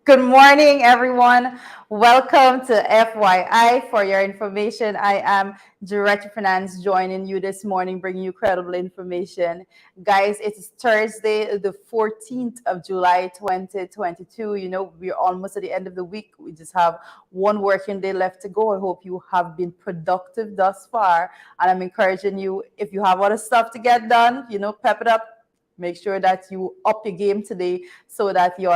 Good morning, everyone. Welcome to FYI. For your information, I am Director of Finance joining you this morning, bringing you credible information. Guys, it's Thursday, the 14th of July, 2022. You know, we're almost at the end of the week. We just have one working day left to go. I hope you have been productive thus far. And I'm encouraging you, if you have other stuff to get done, pep it up. Make sure that you up your game today so that your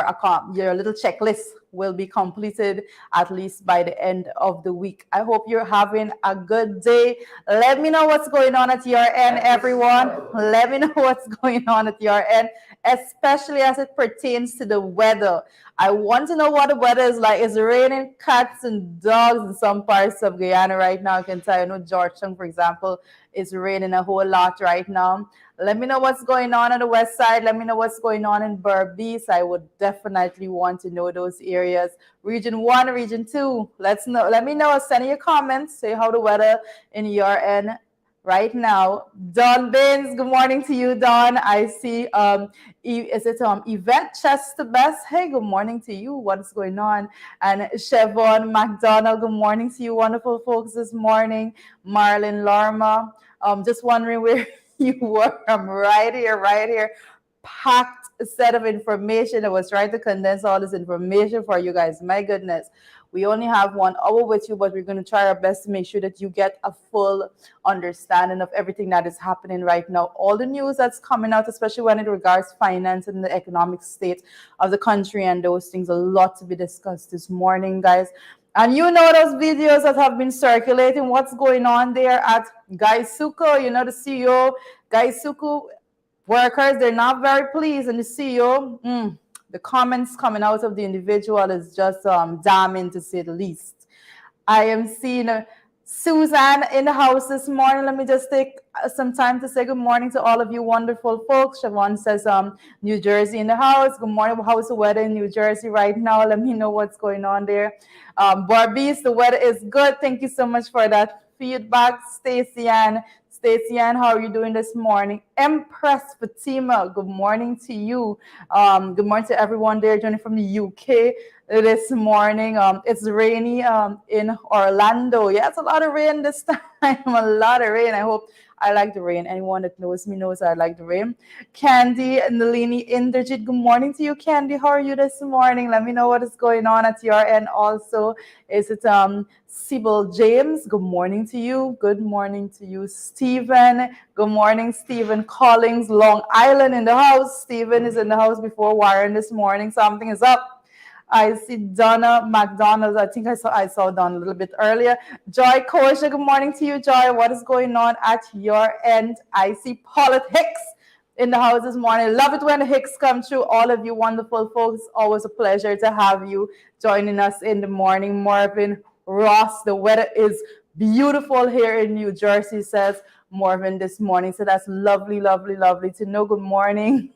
little checklist will be completed at least by the end of the week. I hope you're having a good day. Let me know what's going on at your end, everyone. Let me know what's going on at your end, especially as it pertains to the weather. I want to know what the weather is like. It's raining cats and dogs in some parts of Guyana right now. I can tell you, Georgetown, for example, it's raining a whole lot right now. Let me know what's going on the west side. Let me know what's going on in Berbice. I would definitely want to know those areas. Region 1, Region 2. Let's know. Let me know. Send your comments. Say how the weather in your end right now. Don Baines, good morning to you, Don. I see Yvette Chester Best. Hey, good morning to you. What's going on? And Chevon McDonald, good morning to you, wonderful folks this morning. Marlon Larma. Just wondering where you were. I'm right here. Packed set of information. I was trying to condense all this information for you guys. My goodness. We only have 1 hour with you, but we're going to try our best to make sure that you get a full understanding of everything that is happening right now. All the news that's coming out, especially when it regards finance and the economic state of the country and those things. A lot to be discussed this morning, guys. And you know those videos that have been circulating, what's going on there at Gaisuku, the CEO, Gaisuku workers, they're not very pleased. And the CEO, the comments coming out of the individual is just damning, to say the least. I am seeing Suzanne in the house this morning. Let me just take some time to say good morning to all of you wonderful folks. Siobhan says New Jersey in the house. Good morning. How's the weather in New Jersey right now? Let me know what's going on there. Barbies, the weather is good. Thank you so much for that feedback. Stacey Ann, how are you doing this morning? Empress Fatima, good morning to you. Good morning to everyone there joining from the UK this morning. It's rainy in Orlando. Yeah, it's a lot of rain this time. A lot of rain. I like the rain. Anyone that knows me knows I like the rain. Candy, Nalini, Inderjit, good morning to you, Candy. How are you this morning? Let me know what is going on at your end also. Is it Sybil James? Good morning to you. Good morning to you, Stephen. Good morning, Stephen Collins, Long Island in the house. Stephen is in the house before Warren this morning. Something is up. I see Donna McDonald. I think I saw Donna a little bit earlier. Joy Kosha, good morning to you, Joy. What is going on at your end? I see Paulette Hicks in the house this morning. Love it when the Hicks come through. All of you wonderful folks. Always a pleasure to have you joining us in the morning. Marvin Ross, the weather is beautiful here in New Jersey, says Marvin this morning. So that's lovely to know. Good morning.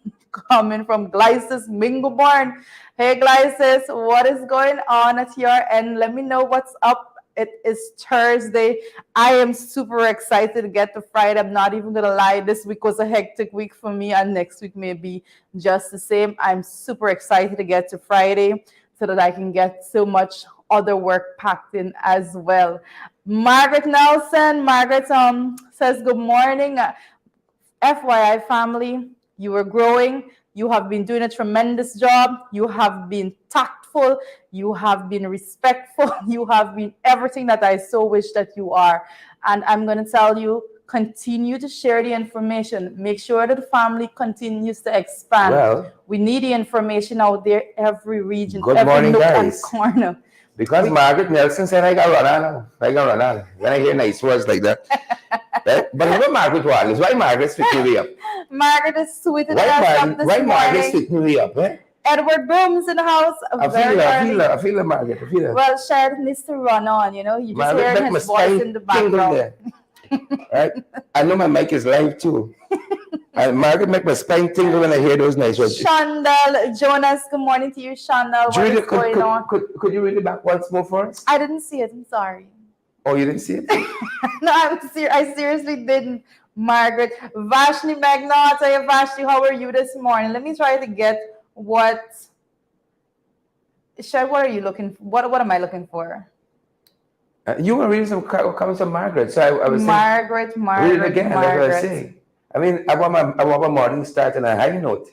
Coming from Glycis Mingleborn. Hey Glycis, what is going on at your end? Let me know what's up. It is Thursday. I am super excited to get to Friday. I'm not even gonna lie. This week was a hectic week for me, and next week may be just the same. I'm super excited to get to Friday so that I can get so much other work packed in as well. Margaret Nelson. Margaret says good morning. FYI family, you are growing. You have been doing a tremendous job. You have been tactful. You have been respectful. You have been everything that I so wish that you are. And I'm going to tell you, continue to share the information. Make sure that the family continues to expand. Well, we need the information out there, every region, good every morning, nook and guys. corner. Because Margaret Nelson said I got run out. I got run out. When I hear nice words like that. But remember Margaret Wallace. Why Margaret speaking me up? Margaret is sweet and why Margaret speaking me up? Eh? Edward Broom's in the house. I feel her, Margaret. I feel her. Well, Sheridan needs to run on, you just Margaret, hearing his voice in the background. Right? I know my mic is live too. And Margaret make my spine tingle when I hear those nice words. Shandal, Jonas, good morning to you, Shandal. What is going on? Could you read it back once more for us? I didn't see it. I'm sorry. Oh, you didn't see it? No, I seriously didn't. Margaret, Vashni Magnata, Vashni, how are you this morning? Let me try to get what Shay, what are you looking for? What am I looking for? You were reading some comments of Margaret, so I was saying, Margaret, read it Margaret, again. That's what I was Margaret. saying. I mean, I want my morning start on a high note.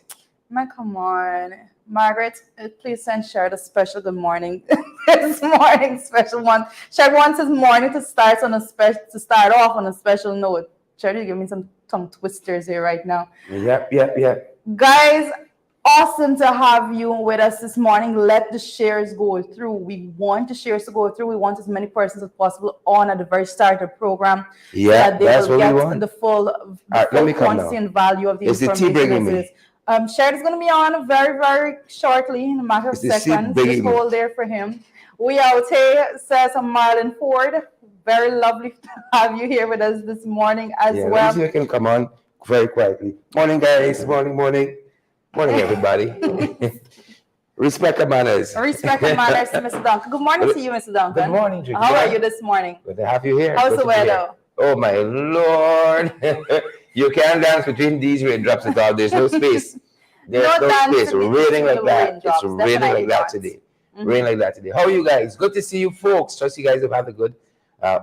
Man, come on. Margaret, please send Sher the special good morning. This morning special one. Sher wants his morning to start off on a special note. Sher, you give me some tongue twisters here right now. Yep. Guys, awesome to have you with us this morning. Let the shares go through. We want the shares to go through. We want as many persons as possible on at the very start of the program. Yeah, so that they that's will what we get want. the full let me come quantity now. and value of the Is the tea information bringing as it me? is. Sher is going to be on very, very shortly in a matter of Is the tea seconds. bringing Just me? hold there for him. We out here, says Marlon Ford. Very lovely to have you here with us this morning as Yeah, let me well. see if I can come on very quietly. Morning, guys. Morning, everybody. Respect the manners. Respect and manners to Mr. Duncan. Good morning to you, Mr. Duncan. Good morning, Jiggy. How are you this morning? Good to have you here. How's Good the to be here. weather? Oh my Lord! You can't dance between these raindrops at all. There's no space. There's no space. dancing Raining like between the that. raindrops. It's raining Definitely like that not. today. Rain like that today. How are you guys? Good to see you, folks. Trust you guys have had a good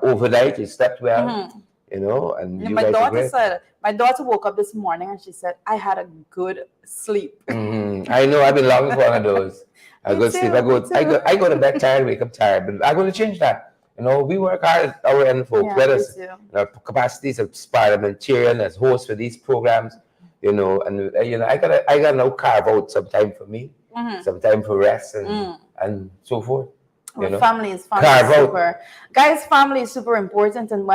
overnight. You slept well, you know, and you My guys are daughter great. said, my daughter woke up this morning and she said, I had a good sleep. I know. I've been longing for one of those. A good sleep. I go to bed tired, wake up tired. But I'm going to change that. You know, we work hard at our end, folks. Yeah, Whether me it's too. our capacities as parliamentarian, as host for these programs, you know, and you know, I gotta now carve out some time for me, some time for rest, and so forth. You know, Family is Carve out. super. Guys, family is super important. And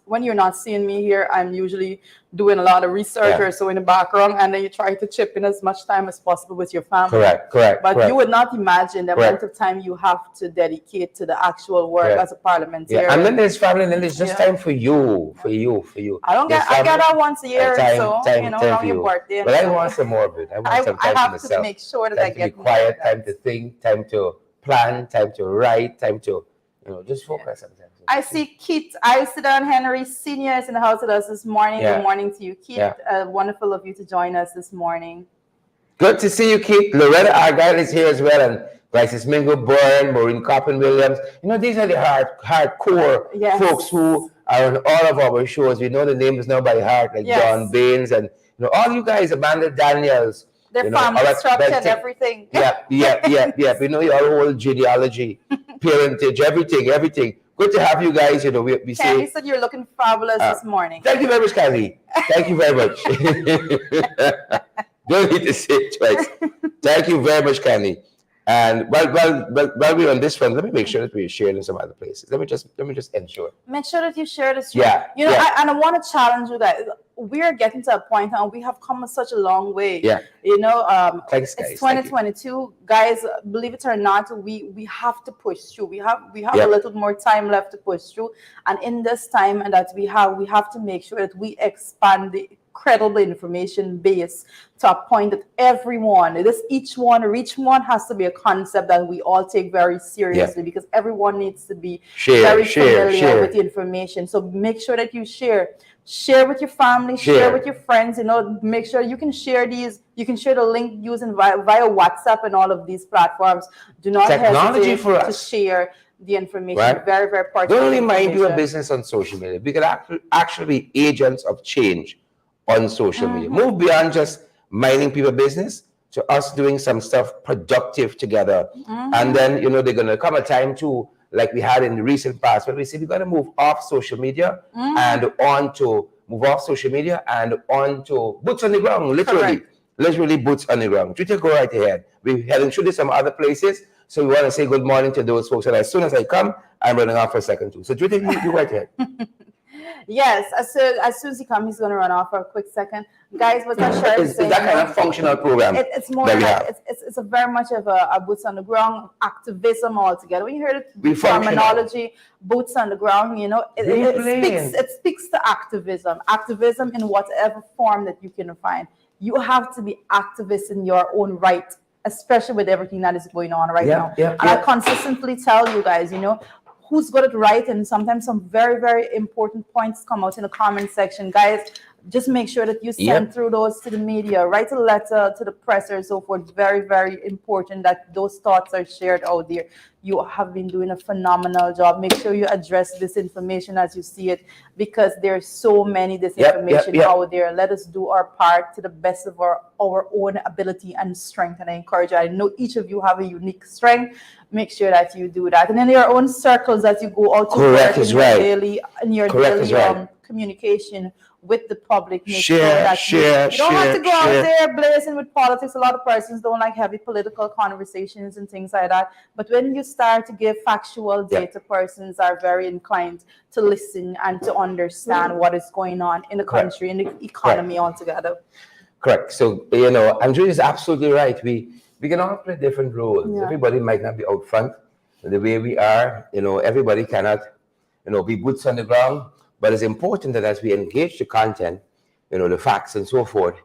when you're not seeing me here, I'm usually doing a lot of research or so in the background, and then you try to chip in as much time as possible with your family. Correct. But you would not imagine the amount of time you have to dedicate to the actual work as a parliamentarian. Yeah, and then there's family, and then there's just time for you. I get that once a year or so, you know, around your birthday. But I want some more of it. I want some time I for have myself. to make sure that Time I to get be quiet, time to think, time to plan, time to write, time to, you know, just focus sometimes. I see Keith Isidon Henry Sr. is in the house with us this morning. Good morning to you, Keith. Wonderful of you to join us this morning. Good to see you, Keith. Loretta Argyle is here as well, and Glycis Mingo Byrne, Maureen Coppin Williams. You know, these are the hardcore folks who are on all of our shows. We know the names now by heart, like John Baines, and you know, all you guys, Amanda Daniels. Their family structure and everything. Yeah. We know your whole genealogy, parentage, everything. Good to have you guys. You know, we say. Candy said you're looking fabulous this morning. Thank you very much, Candy. Thank you very much. Don't need to say it twice. Thank you very much, Candy. And while we're on this one, let me make sure that we share in some other places. Let me just ensure. Make sure that you share this. Yeah. You know, I want to challenge you guys. We are getting to a point now. We have come such a long way. Yeah. You know, Thanks, guys. it's 2022, guys. Believe it or not, we have to push through. We have a little more time left to push through, and in this time and that we have to make sure that we expand the credible information base to a point that each one has to be a concept that we all take very seriously, because everyone needs to be very familiar with the information. So make sure that you share with your family, share with your friends, you know, make sure you can share the link using via WhatsApp and all of these platforms. Do not hesitate to share the information. Right? Very, very important. Don't only mind your business on social media. We can actually be agents of change on social media. Move beyond just minding people's business to us doing some stuff productive together. And then, you know, they're going to come a time too, like we had in the recent past, where we say we're going to move off social media and on to boots on the ground, literally boots on the ground. Twitter, go right ahead. We're heading through some other places. So we want to say good morning to those folks. And as soon as I come, I'm running off for a second too. So Twitter, you right ahead. Yes, as soon as he comes, he's going to run off for a quick second. Guys, what that share is saying, that kind of functional program. It's more like it's a very much of a boots on the ground activism altogether. When you hear the terminology, boots on the ground, you know, it speaks to activism in whatever form that you can find. You have to be activists in your own right, especially with everything that is going on right now. I consistently tell you guys, you know, who's got it right, and sometimes some very, very important points come out in the comment section. Guys, just make sure that you send Yep. through those to the media, write a letter to the press or so forth. Very, very important that those thoughts are shared out there. You have been doing a phenomenal job. Make sure you address this information as you see it, because there's so many disinformation out there. Let us do our part to the best of our own ability and strength. And I encourage you, I know each of you have a unique strength. Make sure that you do that. And in your own circles as you go out to work in your daily communication with the public, make sure that you don't have to go out there blazing with politics. A lot of persons don't like heavy political conversations and things like that. But when you start to give factual data, persons are very inclined to listen and to understand what is going on in the country and the economy altogether. Correct. So, you know, Andrew is absolutely right. We can all play different roles. Yeah. Everybody might not be out front the way we are. You know, everybody cannot, you know, be boots on the ground. But it's important that as we engage the content, you know, the facts and so forth,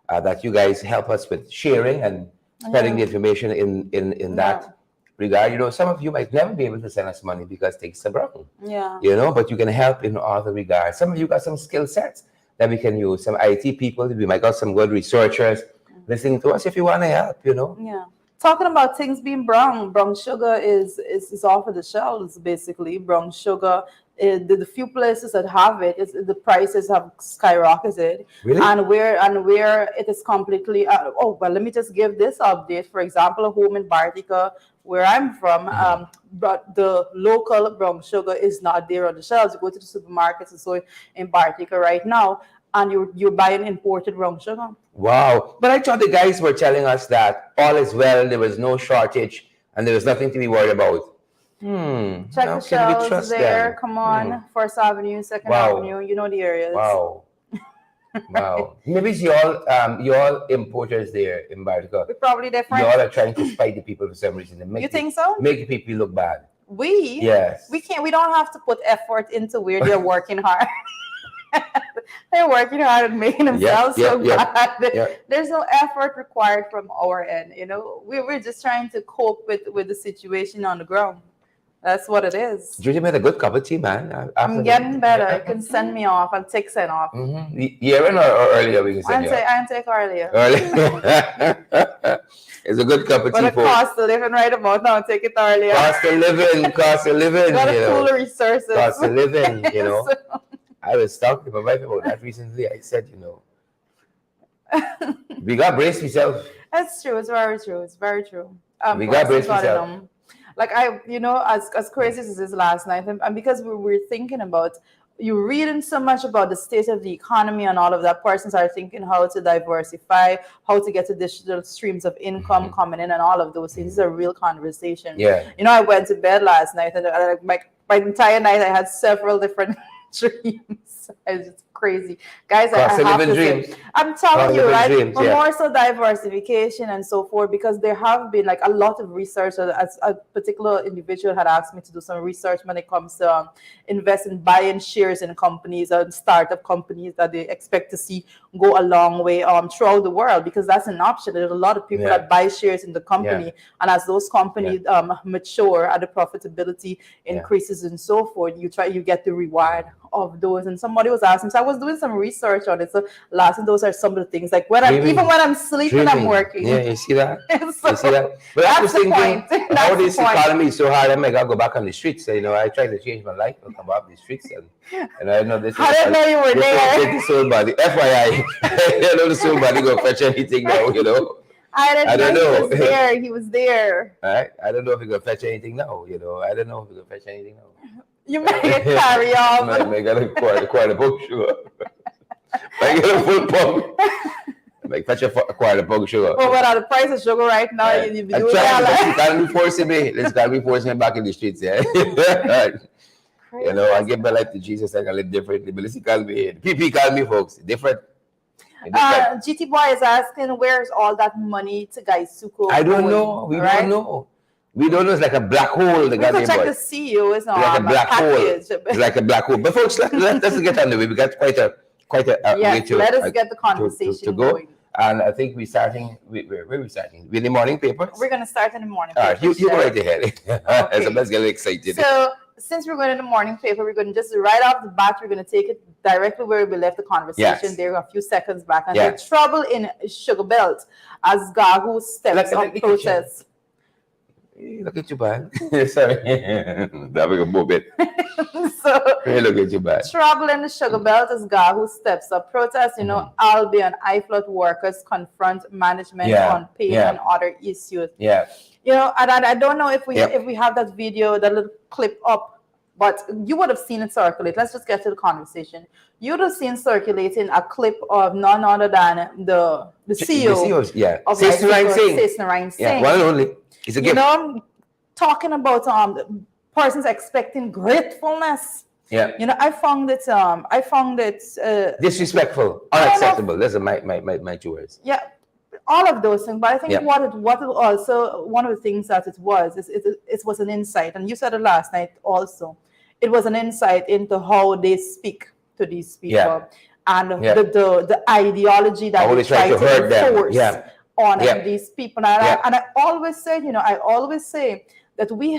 that you guys help us with sharing and spreading the information in that regard. You know, some of you might never be able to send us money because things are broken. Yeah. You know, but you can help in other regards. Some of you got some skill sets that we can use. Some IT people, we might got some good researchers listening to us if you want to help, you know. Yeah. Talking about things being brown sugar is off of the shelves, basically. Brown sugar, the few places that have it, the prices have skyrocketed. Really? And where it is completely, let me just give this update. For example, a home in Bartica, where I'm from, but the local brown sugar is not there on the shelves. You go to the supermarkets and so in Bartica right now, and you're buying imported brown sugar. Wow. But I thought the guys were telling us that all is well, there was no shortage, and there was nothing to be worried about. Check the shelves there. Come on. First Avenue, Second Avenue. You know the areas. Wow. Wow. Maybe it's y'all importers there in Bartica. We're probably different. Y'all are trying to spite the people for some reason. You think so? Make people look bad. Yes. We don't have to put effort into where they're working hard. They're working hard and making themselves bad. There's no effort required from our end. You know, we're just trying to cope with the situation on the ground. That's what it is. Judy made a good cup of tea, man. I'm getting better. You can send me off. I'll take send off. Year-end or earlier we can send you off? I'll take earlier. It's a good cup of tea. But the cost of living right about now, take it earlier. Cost of living. Got a cooler resources. Cost of living, you know. I was talking to my wife about that recently. I said, you know, we got brace yourself. That's true. It's very true. It's very true. We got brace yourself. Like as crazy as this last night, and because we were thinking about, you're reading so much about the state of the economy and all of that, persons are thinking how to diversify, how to get additional streams of income coming in, and all of those things. It's a real conversation. Yeah. You know, I went to bed last night, and my entire night I had several different dreams. It's just crazy, guys. I have to say, I'm telling you, right? But more so diversification and so forth, because there have been like a lot of research. As a particular individual had asked me to do some research when it comes to invest in buying shares in companies and startup companies that they expect to see go a long way throughout the world, because that's an option. There's a lot of people that buy shares in the company, and as those companies mature and the profitability increases and so forth, you get the reward of those. And somebody was asking, so I was doing some research on it. So those are some of the things, like even when I'm sleeping, I'm working. Yeah, you see that? So, you see that? But I was thinking, how this economy is so hard, I might go back on the streets. So, you know, I try to change my life and come off the streets, and I know this. I didn't know you were there. Take the soul body. FYI, I know the soul body go fetch anything now, you know. I don't know. He was there. He was there. All right. I don't know if he's gonna fetch anything now. You know, I don't know if he's gonna fetch anything now. You might get carry on. Might get a quarter book, sure. Might get a full pump. Might fetch a quarter book, sure. Well, what are the price of sugar right now? You be doing that. Can't be forcing me. Let's can't be forcing me back in the streets, yeah. You know, I give my life to Jesus. I can live differently. But listen, call me. PP call me, folks. Different. GT Boy is asking, where's all that money to Gaisuko? I don't know. We don't know. We don't know. It's like a black hole. The guy check the CEO. It's not like a black hole. It's like a black hole. But folks, let's get on the way. We got quite a way to let us get the conversation to go. Going. And I think we're starting. Where are we starting? With the morning papers. We're gonna start in the morning. All right, you go right ahead. Okay. So let's get excited. So since we're going to the morning paper, we're going to just right off the bat, we're going to take it directly where we left the conversation Yes. there a few seconds back. And Yeah. the trouble in Sugar Belt as Gahu steps Look up protests. Look at you, man. Sorry. That was a moment. So Look at you, man. trouble in the Sugar Belt as Gahu steps up protest. You know, Albi and iFloat workers confront management on pay and other issues. Yeah. You know, and I don't know if we have that video, that little clip up, but you would have seen it circulate. Let's just get to the conversation. You would have seen circulating a clip of none other than the CEO of Sisnarain Singh. Yeah, one and only. It's a gift. You know, talking about persons expecting gratefulness. Yeah. You know, I found it disrespectful, unacceptable. Those are my two words. Yeah. All of those things, but I think what it also, one of the things that it was is it was an insight, and you said it last night also. It was an insight into how they speak to these people and the ideology that they try to enforce on these people. And I always say, you know, that we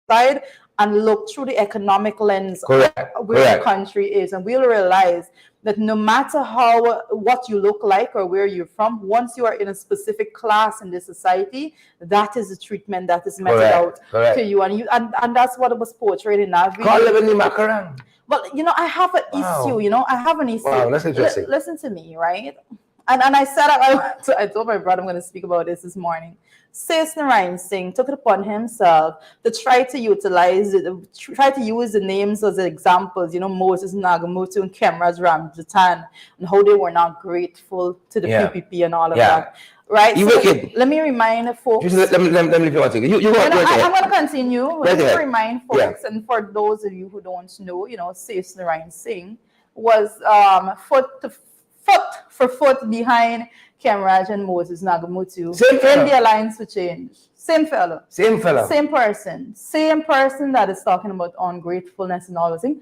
side and look through the economic lens of where the country is, and we'll realize that no matter what you look like or where you're from, once you are in a specific class in this society, that is the treatment that is meted out to you, and that's what was portrayed in that video. Well, you know, I have an issue. You know, I have an issue. Wow, that's interesting. Listen to me, right? And I said I told my brother I'm going to speak about this morning. Sisnarain Singh took it upon himself to try to use the names as examples, you know, Moses Nagamutu and Kemraj Ramjatan, and how they were not grateful to the PPP and all of that. Right? So let me remind folks. Let me leave you one thing. I'm going to continue. Let me remind folks, and for those of you who don't know, you know, Sisnarain Singh was foot for foot behind Kemraj and Moses Nagamutu in the Alliance for Change. Same fellow. Same person. Same person that is talking about ungratefulness and all those things.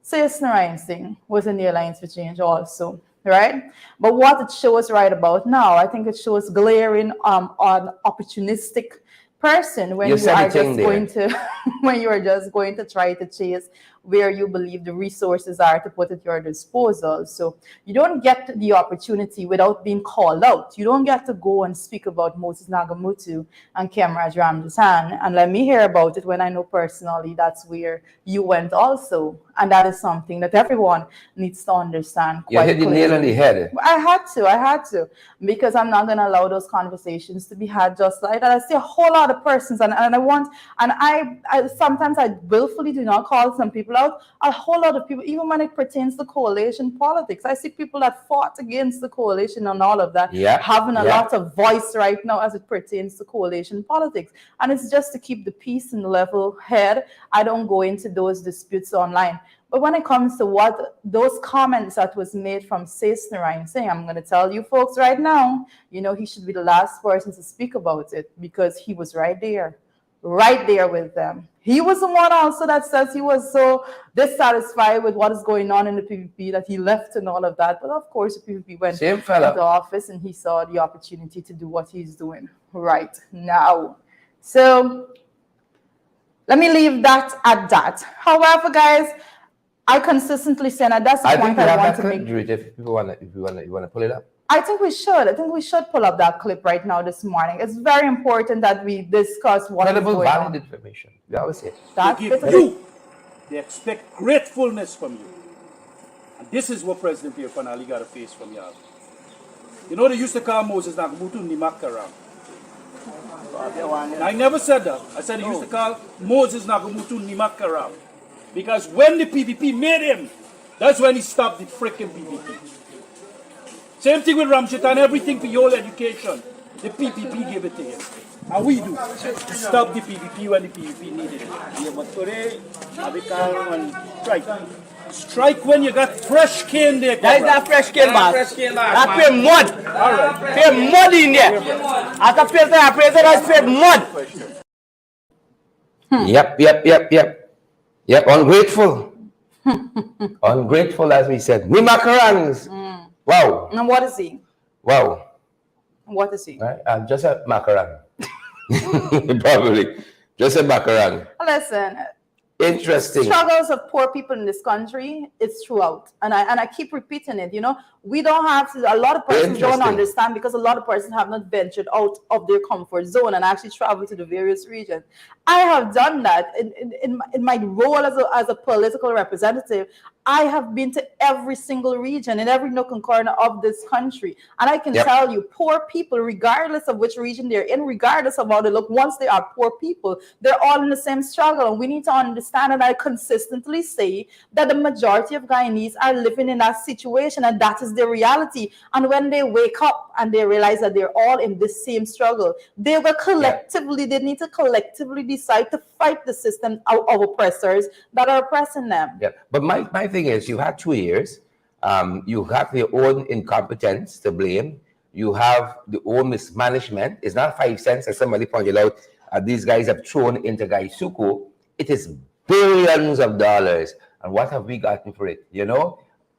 Sisnarain Singh was in the Alliance for Change also, right? But what it shows right about now, I think it shows glaring on opportunistic person when you are just going to when you are just going to try to chase where you believe the resources are to put at your disposal. So you don't get the opportunity without being called out. You don't get to go and speak about Moses Nagamutu and Kemraj Ramjatan and let me hear about it when I know personally that's where you went also. And that is something that everyone needs to understand. You hit the nail on the head. I had to, because I'm not going to allow those conversations to be had just like that. I see a whole lot of persons, and I sometimes I willfully do not call some people out. A whole lot of people, even when it pertains to coalition politics, I see people that fought against the coalition and all of that having a lot of voice right now as it pertains to coalition politics. And it's just to keep the peace and level head. I don't go into those disputes online. But when it comes to what those comments that was made from Sisnarain Singh, I'm going to tell you folks right now, you know, he should be the last person to speak about it because he was right there with them. He was the one also that says he was so dissatisfied with what is going on in the PPP that he left and all of that. But of course, the PPP went into office and he saw the opportunity to do what he's doing right now. So let me leave that at that. However, guys, I consistently say, and that's the point I want to make. If you want to pull it up. I think we should pull up that clip right now this morning. It's very important that we discuss what is going on. Valid information. We always say they expect gratefulness from you. And this is what President Pierre Panali got to face from y'all. You know, they used to call Moses Nagamutu Nimakaram. I never said that. I said they used to call Moses Nagamutu Nimakaram. Because when the PPP made him, that's when he stopped the freaking PPP. Same thing with Ramjatan, everything for your education. The PPP gave it to him. And we do. Stop the PPP when the PPP needed it. Yeah, but today, I become strike. Strike when you got fresh cane there. That is not fresh cane, man. That's pure mud. All right. Pure mud in there. After filter, I president has pure mud. Yep, ungrateful. Ungrateful, as we said. Nimakarans. Wow. And what is he? Wow. What is he? Right? I'm just a macaron. Probably. Just a background. Listen, Interesting. struggles of poor people in this country is throughout, and I keep repeating it. We don't have to. A lot of persons don't Interesting. understand because a lot of persons have not ventured out of their comfort zone and actually traveled to the various regions. I have done that in my role as a political representative. I have been to every single region in every nook and corner of this country, and I can Yep. tell you, poor people, regardless of which region they're in, regardless of how they look, once they are poor people, they're all in the same struggle, and we need to understand. And I consistently say that the majority of Guyanese are living in that situation, and that is their reality. And when they wake up and they realize that they're all in this same struggle, they will collectively, they need to collectively decide to fight the system of oppressors that are oppressing them. Yeah, but my thing is, you had 2 years. You have your own incompetence to blame. You have the own mismanagement. It's not 5 cents, as somebody pointed out. These guys have thrown into Gaisuku. It is billions of dollars. And what have we gotten for it?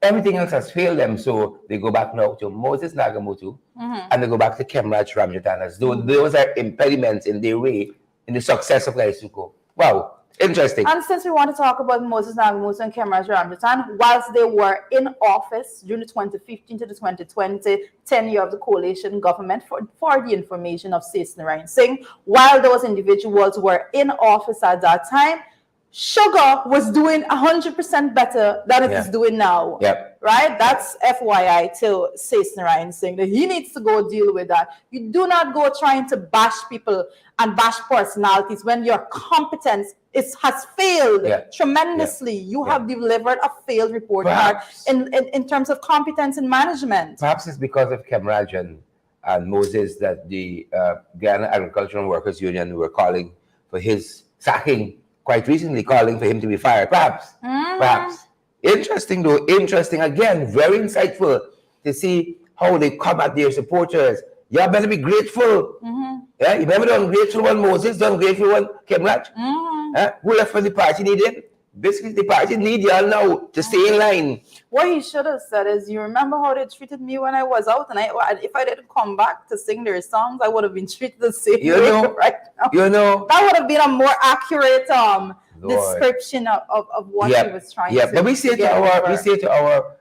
Everything else has failed them. So they go back now to Moses Nagamutu and they go back to Kemraj Ramjatanas. Those are impediments in their way in the success of Gaisuku. Wow. Interesting. And since we want to talk about Moses Nagamutu and Kemraj Ramjatan, whilst they were in office during the 2015 to the 2020 tenure of the coalition government, for the information of Seth Narayan Singh, while those individuals were in office at that time, sugar was doing 100% better than it is doing now. Yep. Right? That's FYI to Seth Narayan Singh. That he needs to go deal with that. You do not go trying to bash people and bash personalities when your competence has failed tremendously. You have delivered a failed report card in terms of competence in management. Perhaps it's because of Kemraj and Moses that the Guyana Agricultural Workers Union were calling for his sacking quite recently, calling for him to be fired. Perhaps. Interesting though. Interesting. Again, very insightful to see how they come at their supporters. You better be grateful. Yeah, you remember the ungrateful one Moses, the ungrateful one Kemraj? Who left for the party need him? Basically, the party need y'all now to stay in line. What he should have said is, you remember how they treated me when I was out, and if I didn't come back to sing their songs, I would have been treated the same way right now. That would have been a more accurate description of what he was trying to. But we say to our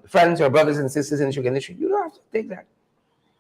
friends or brothers and sisters in the sugar industry, you don't have to take that.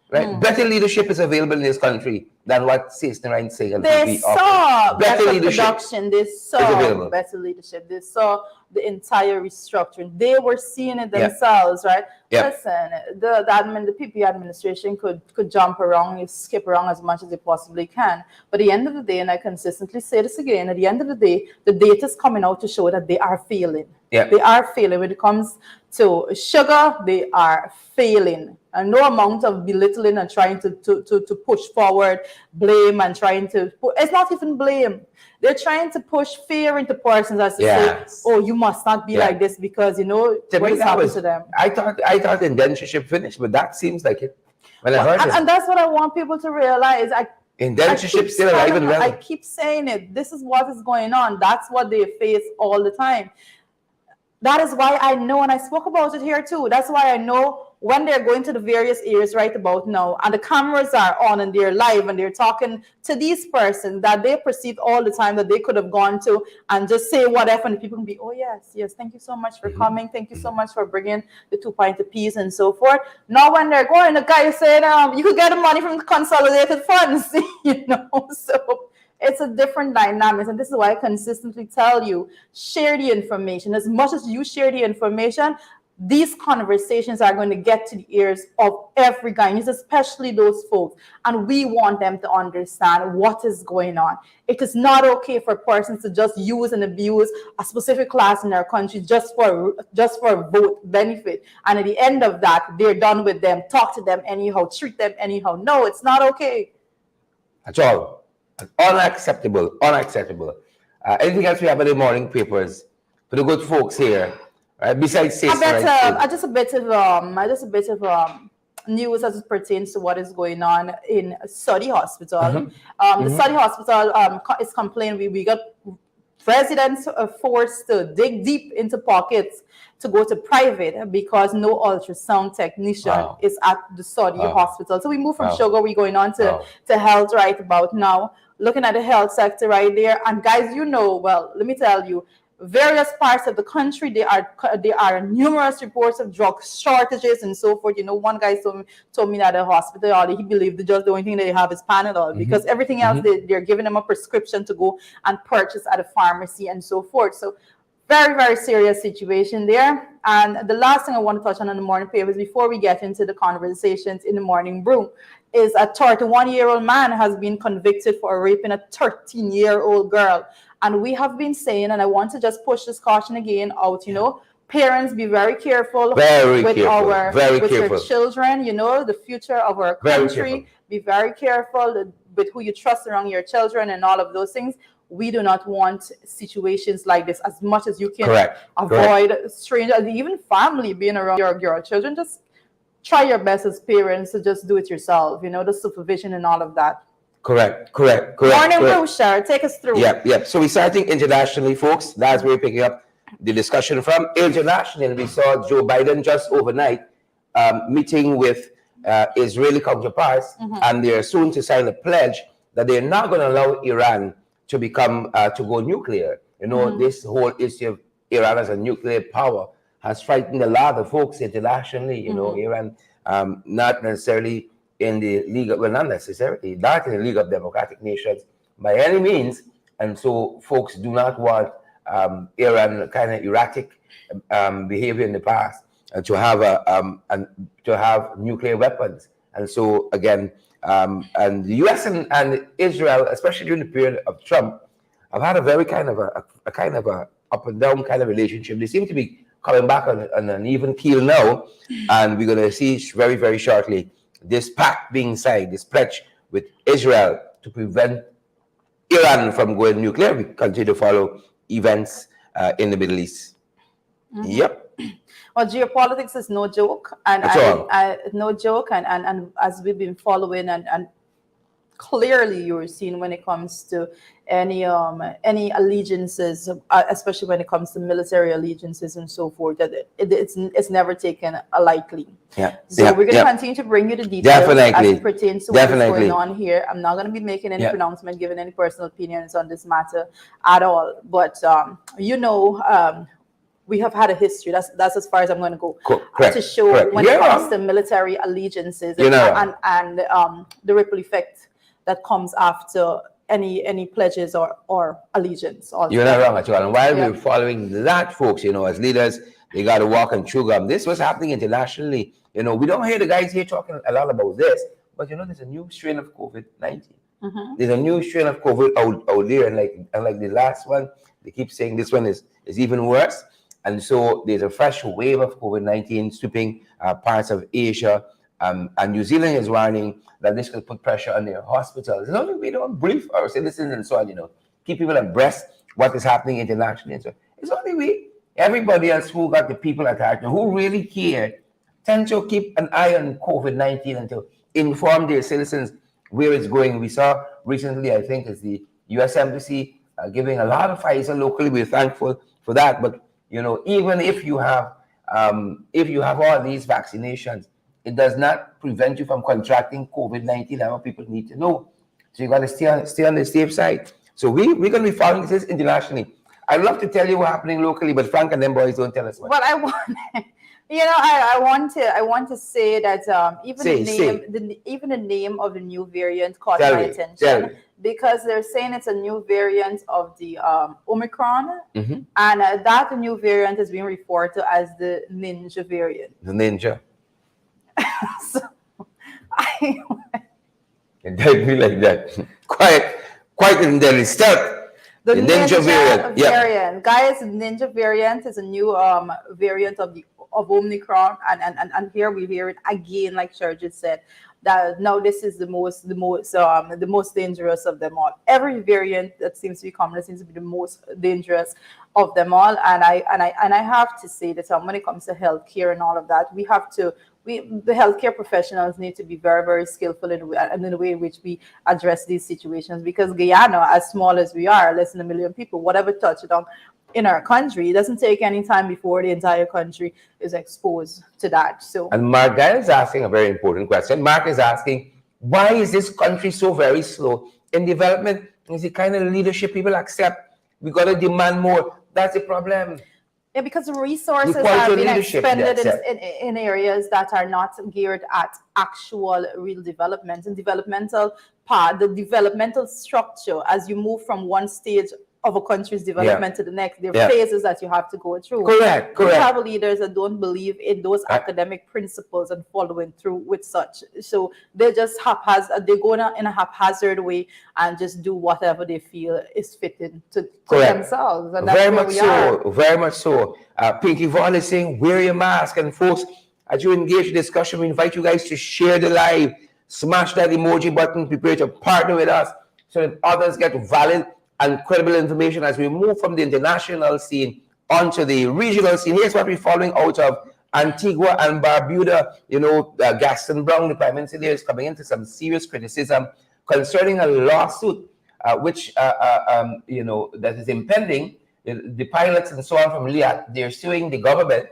Right? Better leadership is available in this country than what Seth Narayan Singh they saw better leadership. Production. They saw better leadership. They saw the entire restructuring. They were seeing it themselves, right? Listen, the PP administration could jump around, skip around as much as they possibly can. But at the end of the day, and I consistently say this again, at the end of the day, the data is coming out to show that they are failing. They are failing when it comes to sugar. They are failing. And no amount of belittling and trying to push forward blame and trying to it's not even blame. They're trying to push fear into persons as to say, oh, you must not be like this because what is happening to them. I thought indentureship finished, but that seems like it. When I heard it. And that's what I want people to realize. Indentureship still alive and well. I keep saying it. This is what is going on. That's what they face all the time. That is why I know, and I spoke about it here too. That's why I know when they're going to the various areas right about now, and the cameras are on and they're live and they're talking to these persons that they perceive all the time that they could have gone to and just say whatever, and people can be, oh yes, thank you so much for coming, thank you so much for bringing the 2 pints apiece and so forth. Now when they're going, the guy said, you could get the money from the consolidated funds, so it's a different dynamic, and this is why I consistently tell you, share the information. As much as you share the information, these conversations are going to get to the ears of every Guyanese, especially those folks, and we want them to understand what is going on. It is not okay for persons to just use and abuse a specific class in our country just for vote benefit, and at the end of that, they're done with them, talk to them anyhow, treat them anyhow. No, it's not okay. At all. Unacceptable. Anything else we have in the morning papers for the good folks here? Right? Besides just a bit of news as it pertains to what is going on in Saudi Hospital. The Saudi Hospital is complaining. We got residents are forced to dig deep into pockets to go to private because no ultrasound technician is at the Saudi hospital. So we move from sugar, we're going on to health right about now. Looking at the health sector right there. And guys, well, let me tell you, various parts of the country, there are numerous reports of drug shortages and so forth. One guy told me that at the hospital, he believed the only thing they have is Panadol, because everything else, they're giving them a prescription to go and purchase at a pharmacy and so forth. So very, very serious situation there. And the last thing I want to touch on in the morning papers before we get into the conversations in the morning brew is a 31-year-old man has been convicted for raping a 13-year-old girl. And we have been saying, and I want to just push this caution again out, parents, be very careful with your children, the future of our country. Be very careful with who you trust around your children and all of those things. We do not want situations like this. As much as you can avoid strangers, even family being around your children, just try your best as parents to just do it yourself, the supervision and all of that. Correct. Morning, Bruce, take us through. Yeah. So we're starting internationally, folks. That's where we're picking up the discussion from. Internationally, we saw Joe Biden just overnight meeting with Israeli counterparts, and they're soon to sign a pledge that they're not going to allow Iran to become to go nuclear. This whole issue of Iran as a nuclear power has frightened a lot of folks internationally. Iran not necessarily in the League of, well, not necessarily, not in the League of Democratic Nations by any means, and so folks do not want Iran kind of erratic behavior in the past to have nuclear weapons. And so again, and the U.S. and Israel, especially during the period of Trump, have had a very kind of a up and down kind of relationship. They seem to be coming back on an even keel now, and we're going to see very, very shortly this pact being signed, this pledge with Israel to prevent Iran from going nuclear. We continue to follow events in the Middle East. Yep. Well, geopolitics is no joke, and no joke, and as we've been following, and clearly you're seeing when it comes to any allegiances, especially when it comes to military allegiances and so forth, that it's never taken lightly. Yeah. So we're going to continue to bring you the details as it pertains to what's going on here. I'm not going to be making any pronouncement, giving any personal opinions on this matter at all. But we have had a history. That's as far as I'm going to go to show when it comes to military allegiances and the ripple effect that comes after any pledges or allegiance. Also. You're not wrong at all. And while we're following that, folks, as leaders, they got to walk and chew gum. This was happening internationally. We don't hear the guys here talking a lot about this, but there's a new strain of COVID-19. There's a new strain of COVID out there, and like the last one, they keep saying this one is even worse. And so there's a fresh wave of COVID-19 sweeping parts of Asia, and New Zealand is warning that this could put pressure on their hospitals. As long as we don't brief our citizens and so on, keep people abreast what is happening internationally. And so it's only everybody else who got the people at heart, who really care, tend to keep an eye on COVID-19 and to inform their citizens where it's going. We saw recently, I think, is the U.S. Embassy giving a lot of Pfizer locally. We're thankful for that. But even if you have all these vaccinations, it does not prevent you from contracting COVID-19. That's what people need to know. So you got to stay on the safe side. So we're going to be following this internationally. I'd love to tell you what's happening locally, but Frank and them boys don't tell us what. Well, I want to say that even the name of the new variant caught my attention, because they're saying it's a new variant of the Omicron, and that new variant is being referred to as the Ninja variant. The Ninja. So it doesn't be like that. Quite in there. The Ninja variant. Guys, Ninja variant is a new variant of Omicron, and here we hear it again, like Sherjit said, that now this is the most dangerous of them all. Every variant that seems to be common seems to be the most dangerous of them all. And I have to say that when it comes to healthcare and all of that, we have to the healthcare professionals need to be very, very skillful in the way in which we address these situations, because Guyana, as small as we are, less than 1 million people, whatever touchdown in our country, it doesn't take any time before the entire country is exposed to that. So, and Mark Guy is asking a very important question. Mark is asking, why is this country so very slow in development? Is the kind of leadership people accept? We got to demand more. That's the problem. yeah, because the resources The quality are of being leadership, expended that's it. in areas that are not geared at actual real development and developmental part, the developmental structure as you move from one stage of a country's development to the next. There are Yeah. phases that you have to go through. Correct, We correct. have leaders that don't believe in those academic principles and following through with such. So they just they go in a haphazard way and just do whatever they feel is fitting to Correct. themselves. And that's Very where much we are. so, very much so. Pinky Vaughn is saying, wear your mask. And folks, as you engage in discussion, we invite you guys to share the live, smash that emoji button, prepare to partner with us so that others get valid and credible information as we move from the international scene onto the regional scene. Here's what we're following out of Antigua and Barbuda. You know, Gaston Brown, the Prime Minister there, is coming into some serious criticism concerning a lawsuit which, you know, that is impending. The pilots and so on from Liat, they're suing the government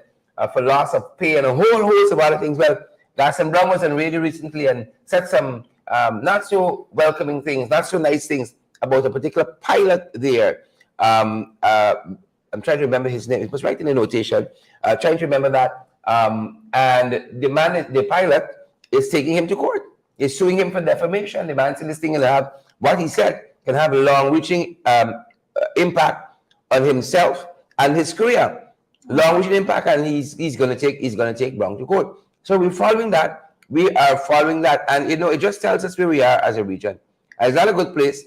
for loss of pay and a whole host of other things. Well, Gaston Brown was on radio recently and said some not so welcoming things, not so nice things about a particular pilot there. I'm trying to remember his name. It was right in the notation. Trying to remember that. And the pilot is taking him to court. Is suing him for defamation. The man said this thing will have, what he said can have a long-reaching impact on himself and his career. Long-reaching impact, and he's gonna take Brown to court. So we're following that. We are following that, and you know, it just tells us where we are as a region. It's not a good place.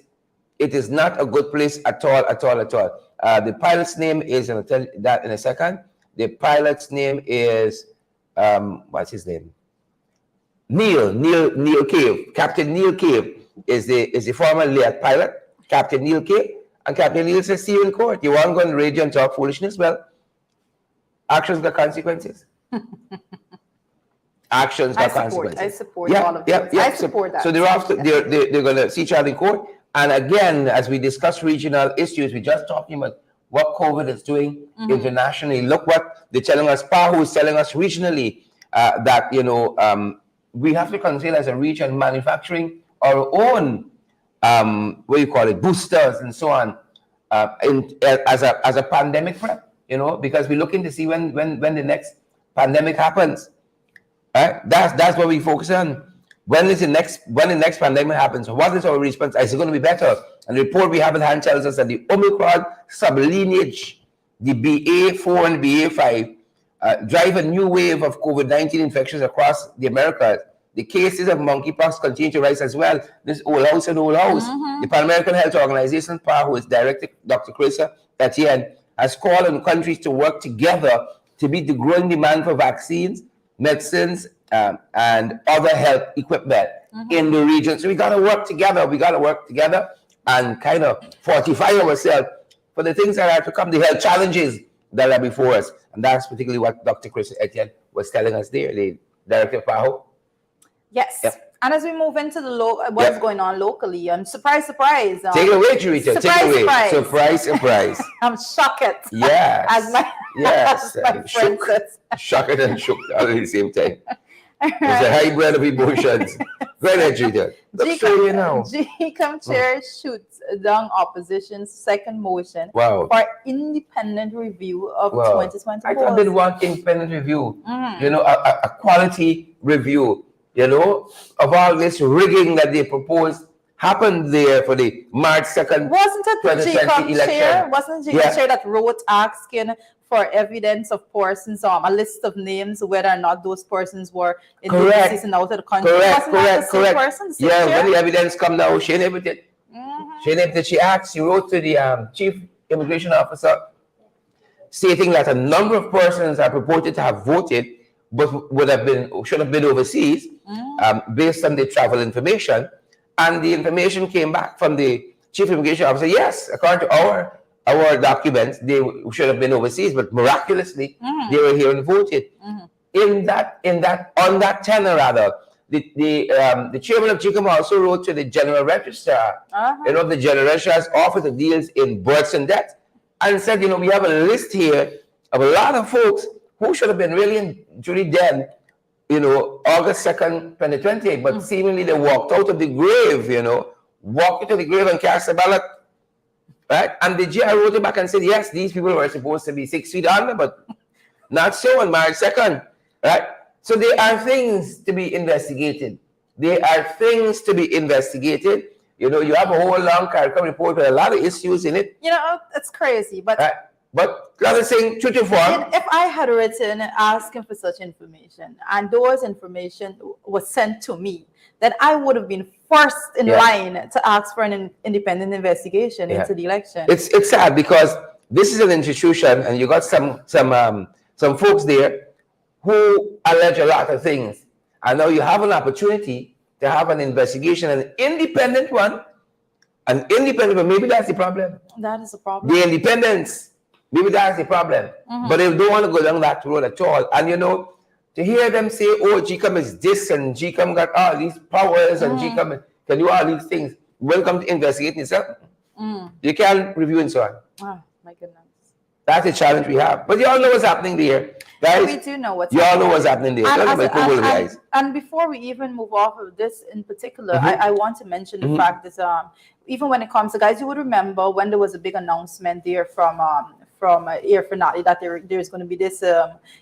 It is not a good place at all, at all, at all. The pilot's name is, and I'll tell you that in a second. The pilot's name is, what's his name? Neil Cave. Captain Neil Cave is the former Liat pilot, Captain Neil Cave. And Captain Neil says, see you in court. You want to go on radio and talk foolishness? Well, actions got consequences. Actions got consequences. I support all of this. I support that. So they're going to see each other in court. And again, as we discuss regional issues, we're just talking about what COVID is doing internationally. Look what they're telling us, PAHU is telling us regionally, that, you know, we have to consider as a region manufacturing our own, what do you call it, boosters and so on, as a pandemic prep, you know, because we're looking to see when the next pandemic happens. Right? That's what we focus on. When the next pandemic happens, what is our response? Is it going to be better? And the report we have in hand tells us that the Omicron sublineage, the BA4 and BA5, drive a new wave of COVID-19 infections across the Americas. The cases of monkeypox continue to rise as well. This old house and old house. The Pan American Health Organization, PAHU, its director, Dr. Carissa Etienne, has called on countries to work together to meet the growing demand for vaccines, medicines, and other health equipment in the region. So we got to work together. We got to work together and kind of fortify ourselves for the things that are to come, the health challenges that are before us. And that's particularly what Dr. Chris Etienne was telling us there, the director of PAHO. Yes. Yep. And as we move into the what's going on locally, and surprise, surprise. Take it away, Charita. Take it away. Surprise. Surprise. I'm shocked. Yes. As my, yes. as my friend says. Shocked and shook all at the same time. It's a hybrid of emotions. Go ahead, Charita. Let's show you now. GCOM chair shoots down opposition's second motion Wow. for independent review of 2020 I thought they'd want independent review. You know, a quality review, you know, of all this rigging that they proposed happened there for the March 2nd, Wasn't it 2020 GCOM election. chair? Wasn't GCOM chair that wrote asking for evidence of persons, a list of names, whether or not those persons were in the season out of the country? Correct. Person, yeah, when the evidence come now, she never did. She never did. She wrote to the chief immigration officer stating that a number of persons are purported to have voted but should have been overseas based on the travel information. And the information came back from the chief immigration officer. Yes, according to our documents, they should have been overseas, but miraculously they were here and voted. in that on that tenor rather, the chairman of GCOM also wrote to the general registrar, the general registrar's office that deals in births and deaths, and said, we have a list here of a lot of folks who should have been really and truly dead, August 2nd, 2020, but seemingly they walked out of the grave, walked into the grave and cast a ballot, right? And the GI wrote it back and said, yes, these people were supposed to be 6 feet under, but not so on March 2nd, right? So there are things to be investigated. You have a whole long CARICOM report with a lot of issues in it. It's crazy, but... Right? But rather saying true to form. If I had written asking for such information and those information was sent to me, then I would have been first in line to ask for an independent investigation into the election. It's sad because this is an institution, and you got some folks there who allege a lot of things, and now you have an opportunity to have an investigation, an independent one. Maybe that's the problem. That is the problem. The independence. Maybe that's the problem. But they don't want to go down that road at all. And to hear them say, oh, GCOM is this and GCOM got all these powers and GCOM can do all these things. Welcome to investigating yourself. You can't review and so on. Oh, my goodness. That's a challenge we have. But you all know what's happening there. Guys, we do know what's happening. You all know happening. what's happening there. And before we even move off of this in particular, I want to mention the fact that even when it comes to, guys, you would remember when there was a big announcement there from Air Finale that there's going to be this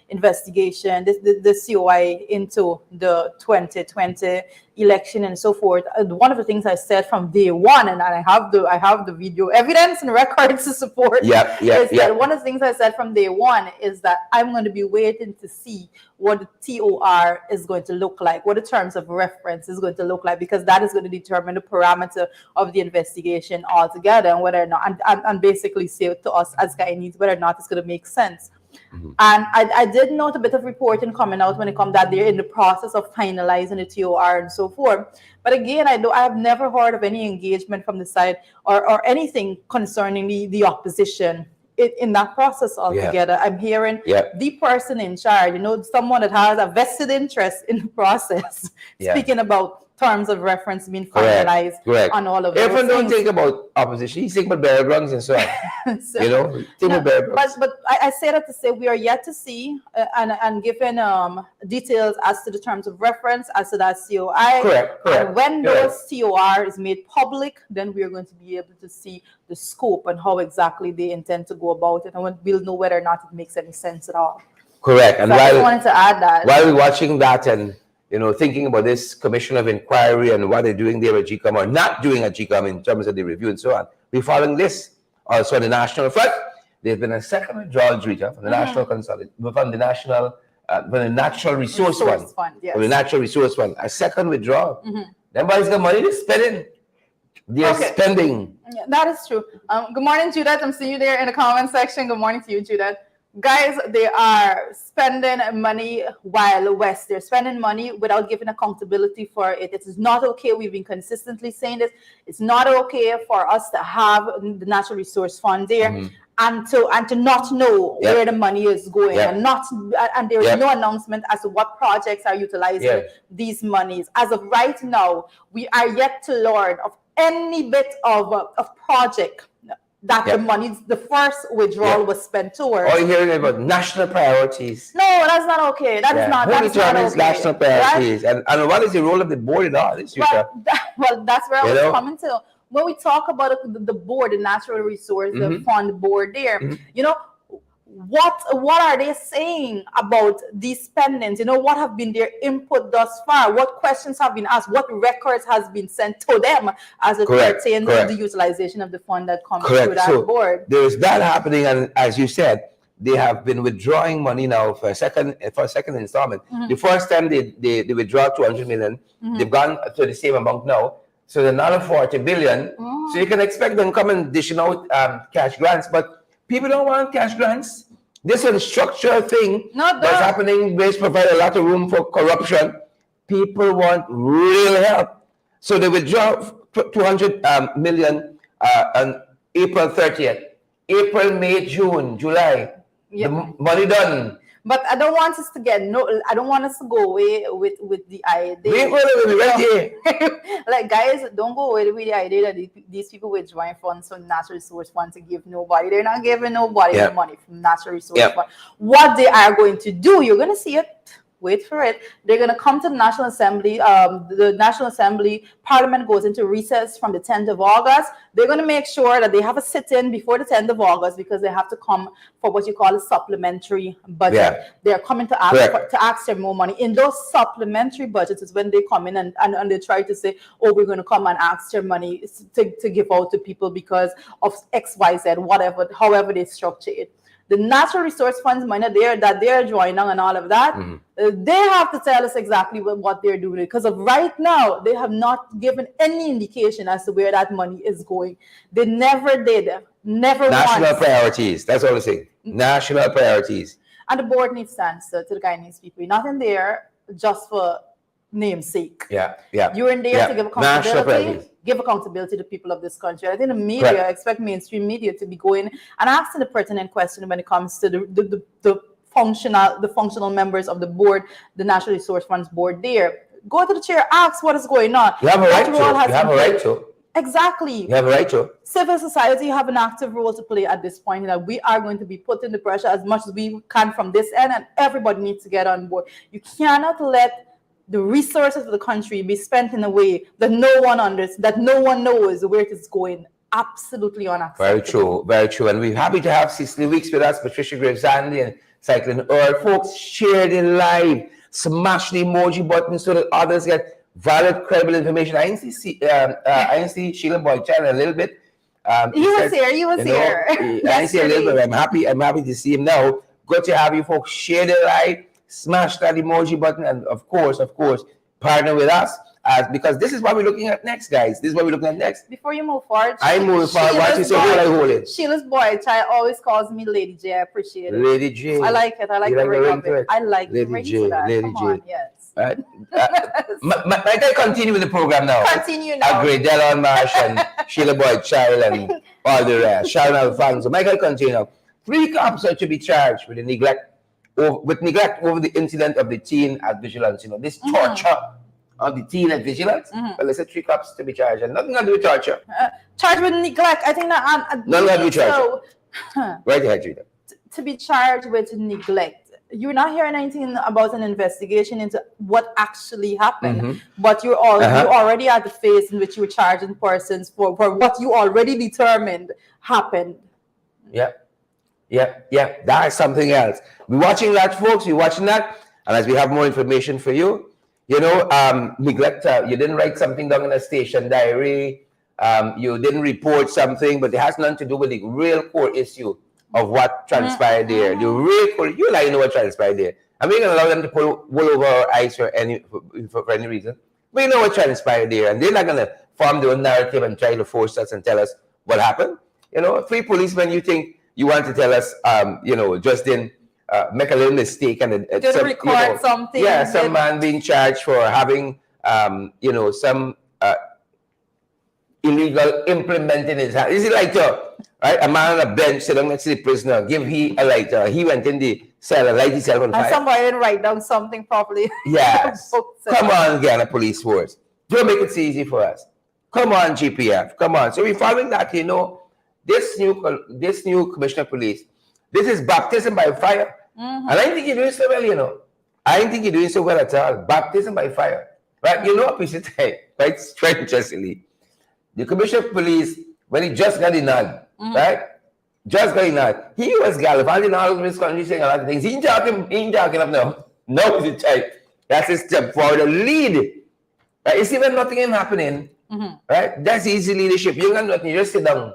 investigation, this COI into the 2020 election and so forth. One of the things I said from day one, and I have the video evidence and records to support. That one of the things I said from day one is that I'm going to be waiting to see what the TOR is going to look like, what the terms of reference is going to look like, because that is going to determine the parameter of the investigation altogether, and whether or not, and basically say to us as Guyanese whether or not it's going to make sense. And I did note a bit of reporting coming out when it comes that they're in the process of finalizing the TOR and so forth. But again, I have never heard of any engagement from the side or anything concerning the opposition in that process altogether. I'm hearing the person in charge, someone that has a vested interest in the process, speaking about terms of reference being finalized on all of those Everyone don't things. think about opposition. You think about burial grounds and so on. Think about burial grounds. But I say that to say we are yet to see and given details as to the terms of reference, as to that COI. Correct. And when those TOR is made public, then we are going to be able to see the scope and how exactly they intend to go about it, and we'll know whether or not it makes any sense at all. Correct. And so I just wanted to add that. While we're watching that and thinking about this commission of inquiry and what they're doing there at GCOM or not doing at GCOM in terms of the review and so on, we're following this. Also on the national front, there's been a second withdrawal, Drita, from the national from the natural resource fund. From the natural resource fund, a second withdrawal. Them boys got money they're spending. They're spending. Yeah, that is true. Good morning, Judith. I'm seeing you there in the comment section. Good morning to you, Judith. Guys, they are spending money while west. They're spending money without giving accountability for it. It is not okay. We've been consistently saying this. It's not okay for us to have the natural resource fund there and to not know where the money is going and there is no announcement as to what projects are utilizing these monies. As of right now, we are yet to learn of any bit of project that the money, the first withdrawal was spent towards. Or you're hearing about national priorities. No, that's not okay. That is not. Who That's not determines okay. national priorities? And what is the role of the board in all this? Well, that's where I was coming to. When we talk about the board, the natural resource, the fund board there, what are they saying about these spendings? What have been their input thus far? What questions have been asked? What records has been sent to them as it pertains to the utilization of the fund that comes through that board? There is that happening, and as you said, they have been withdrawing money now for a second installment. The first time they withdraw 200 million, they've gone to the same amount now. So another 40 billion. So you can expect them come and dishing out cash grants, but people don't want cash grants. This is a structured thing that's happening, which provides a lot of room for corruption. People want real help. So they withdraw 200 million on April 30th. April, May, June, July. The money done. But I don't want us to get I don't want us to go away with the idea. We right here. Like, guys, don't go away with the idea that these people will join funds from natural resource fund to give nobody. They're not giving nobody the money from natural resource fund. What they are going to do, you're going to see it. Wait for it. They're going to come to the National Assembly. The National Assembly Parliament goes into recess from the 10th of August. They're going to make sure that they have a sit-in before the 10th of August because they have to come for what you call a supplementary budget. Yeah. They're coming to ask for more money. In those supplementary budgets is when they come in and they try to say, oh, we're going to come and ask for money to give out to people because of X, Y, Z, whatever, however they structure it. The natural resource funds money that they're joining and all of that, they have to tell us exactly what they're doing. Because of right now, they have not given any indication as to where that money is going. They never did. Never National priorities. That's all I'm saying. National priorities. And the board needs to answer to the Guyanese people. You're not in there just for namesake. Yeah. You're in there to give accountability. Give accountability to people of this country. I think the media, expect mainstream media to be going and asking the pertinent question when it comes to the functional members of the board, the National Resource Funds board there. Go to the chair, ask what is going on. You have a right to. You have a right to. Exactly. You have a right to. Civil society have an active role to play at this point, that we are going to be putting the pressure as much as we can from this end, and everybody needs to get on board. You cannot let the resources of the country be spent in a way that no one knows where it is going. Absolutely unacceptable. Very true, very true. And we're happy to have Cicely Weeks with us, Patricia Graves-Zanley, and Cycling Earl. Folks, share the live, smash the emoji button so that others get valid, credible information. I didn't see Sheila Boyd a little bit. He was here. I didn't see a little bit. I'm happy to see him now. Good to have you folks. Share the live. Smash that emoji button, and of course, partner with us because this is what we're looking at next, guys. This is what we're looking at next. Before you move forward, I'm moving forward. What you say? Hold I hold it. Sheila's boy, child always calls me Lady J. I appreciate it. Lady J. I like it. I like the ring of it. I like the ring to that. Lady Come J. on, yes. Right. Might I continue with the program now? Continue now. Great, Delon Marsh and Sheila Boyd Child and all the rest. Sharon Alfonso. Might I continue now? 3 cops are to be charged with neglect over the incident of the teen at Vigilance. You know, this torture of the teen at Vigilance. Well, they said 3 cops to be charged, and nothing to do with torture. Charged with neglect. I think that nothing to do with torture. Right ahead, Rita. To be charged with neglect. You're not hearing anything about an investigation into what actually happened, but you're already at the phase in which you're charging persons for what you already determined happened. Yeah, that is something else. We're watching that, folks. We're watching that. And as we have more information for you, neglect, you didn't write something down in a station diary. You didn't report something, but it has nothing to do with the real core issue of what transpired there. The real core, you know what transpired there. And we're going to allow them to pull wool over our eyes for any reason. We know what transpired there. And they're not going to form their own narrative and try to force us and tell us what happened. 3 policemen, you think, you want to tell us, just didn't make a little mistake and just record something. Yeah, some man being charged for having, some illegal implement in his hand. Is it lighter? Right? A man on a bench sitting next to the prisoner, give he a lighter. He went in the cell and light himself on fire. And somebody didn't write down something properly. Yes. Come on, Ghana Police Force. Don't make it so easy for us. Come on, GPF. Come on. So we're following that, this new commissioner of police, this is baptism by fire. And I don't think you're doing so well, I don't think you're doing so well at all. Baptism by fire. Right? Right? Strenuously. The commissioner of police, when he just got the nod, right? Just got the nod. He was gallivanting all over this country saying a lot of things. He ain't talking up now. No, is the type. That's his step forward. A lead. Right? You see when nothing is happening, right? That's easy leadership. You got nothing, you just sit down.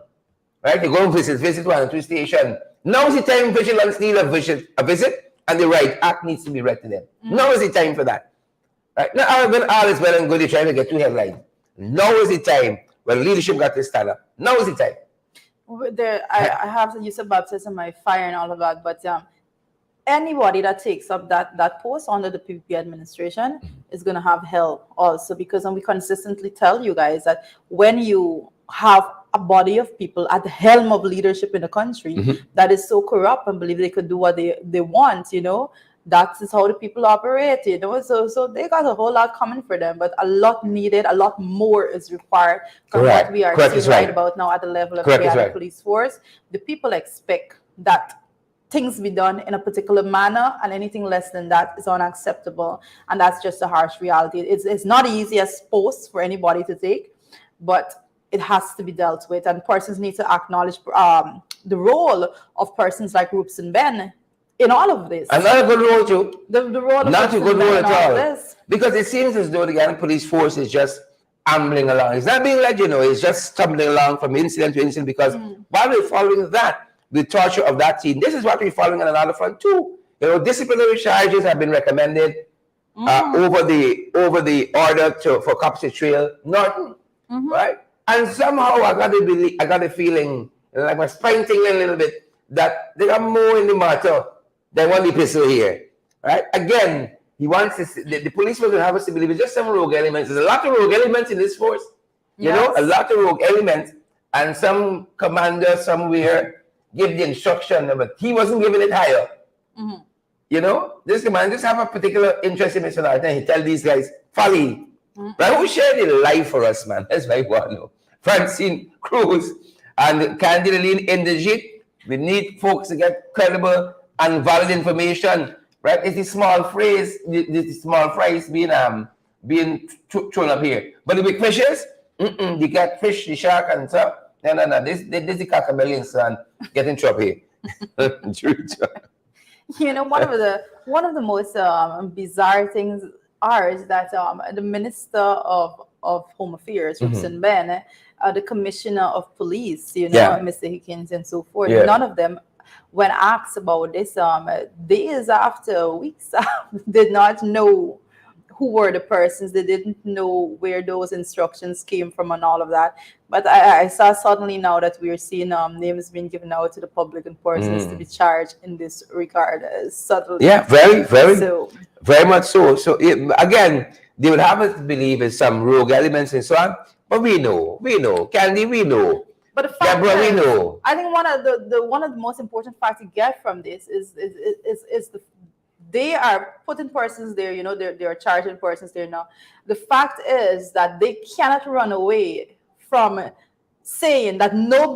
Right? You go and visit 1 and 2 station. Now is the time vigilance need a visit, and the right act needs to be read to them. Now is the time for that. Right? Now when all is well and good, you're trying to get 2 headlines. Now is the time when leadership got to stand up. Now is the time. I have to use a baptism by fire and all of that, but anybody that takes up that post under the PPP administration is going to have hell also, because we consistently tell you guys that when you have a body of people at the helm of leadership in the country that is so corrupt and believe they could do what they want, you know. That is how the people operate, you know. So they got a whole lot coming for them, but a lot needed, a lot more is required from Correct. what we are Correct seeing is right. about now at the level of Correct is the right. police force. The people expect that things be done in a particular manner, and anything less than that is unacceptable. And that's just a harsh reality. It's not easy as post for anybody to take, but it has to be dealt with. And persons need to acknowledge the role of persons like Roops and Ben in all of this. And not a good role too. The role of Not a Roops good and Ben role in at all all. of this. Because it seems as though the Ghana police force is just ambling along. It's not being led, you know, it's just stumbling along from incident to incident, because while we're following that, the torture of that team, this is what we're following on another front too. You know, disciplinary charges have been recommended over the order for cops to trail Norton, right? And somehow I got the feeling, like my spine tingling a little bit, that there are more in the matter than one episode here, right? Again, he wants the police will have us to believe it's just some rogue elements. There's a lot of rogue elements in this force, you know, a lot of rogue elements, and some commander somewhere give the instruction, but he wasn't giving it higher. You know, this commander just have a particular interest in Mr. Norton. He tell these guys, folly. Right? Who shared the life for us, man? That's what I want to know. Francine Cruz and Candidaline Indigit. We need folks to get credible and valid information. Right? It's the small phrase, the small phrase being thrown up here. But the big fishes, the catfish, the shark, and stuff. No. This is the cockamelian son getting trouble here. You know, one of the most bizarre things is that the Minister of Home Affairs, Rupson Ben, the Commissioner of Police, you know, Mr. Hickins and so forth, none of them, when asked about this, days after, weeks after, did not know who were the persons. They didn't know where those instructions came from and all of that. But I saw suddenly now that we're seeing names being given out to the public and persons to be charged in this regard. Suddenly. Yeah, very much so. So again, they would have us believe in some rogue elements and so on. But we know, Candy, we know. But the fact Deborah, is, we know. I think one of the most important facts to get from this is they are putting persons there, you know, they're charging persons there now. The fact is that they cannot run away from saying that no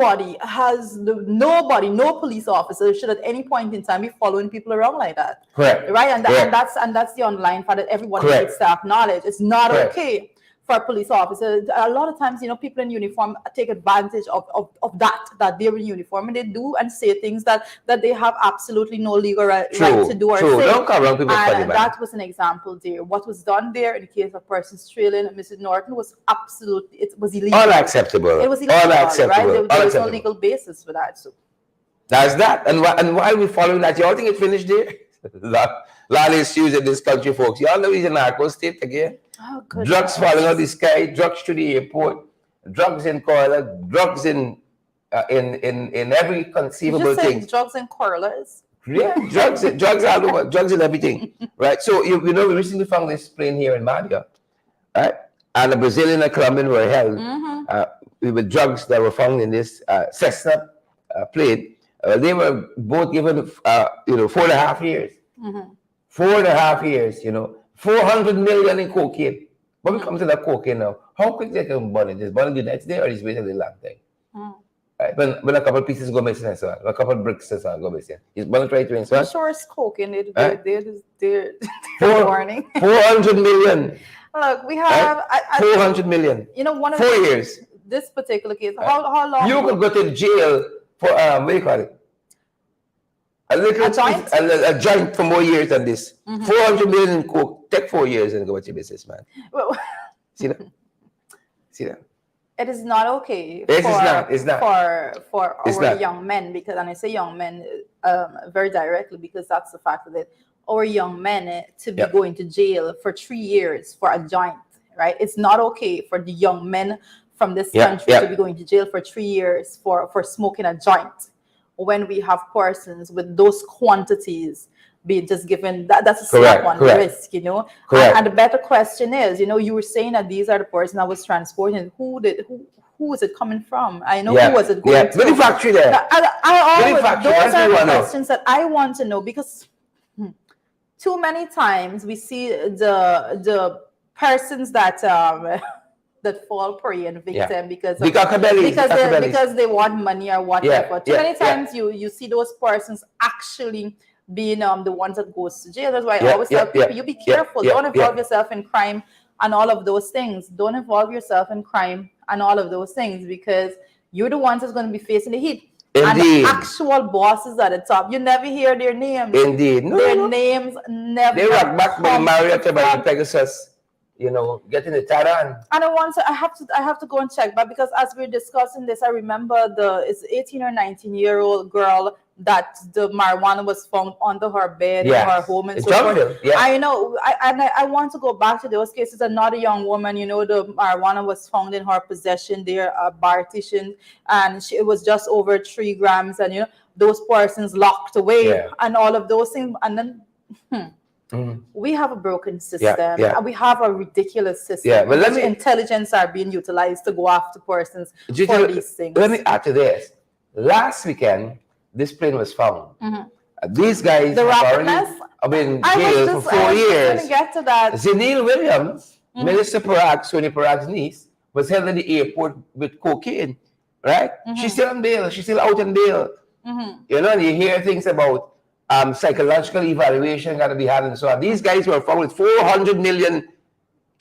police officer should at any point in time be following people around like that. Correct. Right? And that's the underlying fact that everyone needs to acknowledge. It's not okay for a police officer. A lot of times, you know, people in uniform take advantage of that they're in uniform, and they do and say things that they have absolutely no legal right to do or say. Don't come around people funny, man. That was an example there. What was done there in the case of persons trailing Mrs. Norton was absolutely, it was illegal. Unacceptable. It was illegal, right? There was no legal basis for that. So that's that. And while we're following that, you all think it finished there? lot of issues in this country, folks. You all know he's a narco state again. Oh, goodness. Drugs falling out of the sky, drugs to the airport, drugs in Koala, drugs in every conceivable thing. Drugs and correlars. Yeah, drugs all over, drugs and everything, right? So you know, we recently found this plane here in Madia, right? And a Brazilian and Colombian were held with drugs that were found in this Cessna plane. They were both given, 4.5 years. 4.5 years, you know. 400 million in cocaine. When we come to that cocaine now, how quick they can burn it? Just burn it the next day, or is waiting a long time? Right? When a couple of pieces go missing and so on, a couple of bricks and so on go missing, it's burn it right away and so on. I'm sure it's cocaine. They're warning. 400 million. Look, we have 400 million. You know, one of 4 years. This particular case. How long? You could go to jail for what do you call it? A joint? A joint for more years than this. 400 million in coke. Take 4 years and go with your business, man. Well, See that? It is not okay for our young men, because, and I say young men very directly because that's the fact of it. Our young men to be going to jail for 3 years for a joint, right? It's not okay for the young men from this country to be going to jail for 3 years for smoking a joint, when we have persons with those quantities being just given. That's a slap on the wrist, you know. And the better question is, you know, you were saying that these are the persons that was transporting. Who who is it coming from? I know Yeah. who was it going Yeah. to. Manufacturing there. I always, Manufacturing, those that's are what the we wanna- questions that I want to know, because too many times we see the persons that that fall prey and victim because of, because they want money or whatever. Too many times you see those persons actually being the ones that goes to jail. That's why I always tell people, you be careful. Don't involve yourself in crime and all of those things. Don't involve yourself in crime and all of those things, because you're the ones that's going to be facing the heat. Indeed. And the actual bosses at the top, you never hear their names. Indeed. Their names never. They rock back by come Marriott or by from- Pegasus, you know, getting the Taran. And I have to go and check, but because as we're discussing this, I remember it's 18 or 19-year-old girl that the marijuana was found under her bed in her home and so forth. I know. I want to go back to those cases. Another young woman, you know, the marijuana was found in her possession there, partition, and it was just over 3 grams, and you know, those persons locked away and all of those things, and then. We have a broken system, and we have a ridiculous system. But intelligence are being utilized to go after persons for these things. Let me add to this. Last weekend, this plane was found. These guys have been in jail for 4 years. Get to that. Zenil Williams, Melissa Parag, Sonia Parag's niece, was held in the airport with cocaine, right? She's still on bail. She's still out on bail. You know, and you hear things about psychological evaluation got to be had and so on. These guys were found with 400 million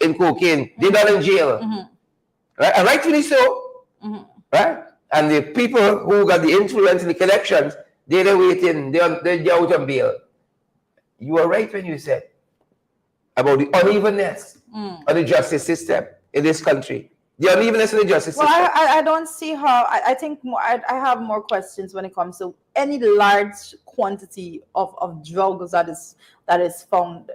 in cocaine. They're not in jail. Right? And rightfully so. Right? And the people who got the influence and the connections, they're waiting, they're out on bail. You were right when you said about the unevenness of the justice system in this country. The unevenness in the justice system. I don't see how. I think I have more questions when it comes to any large quantity of drugs that is found.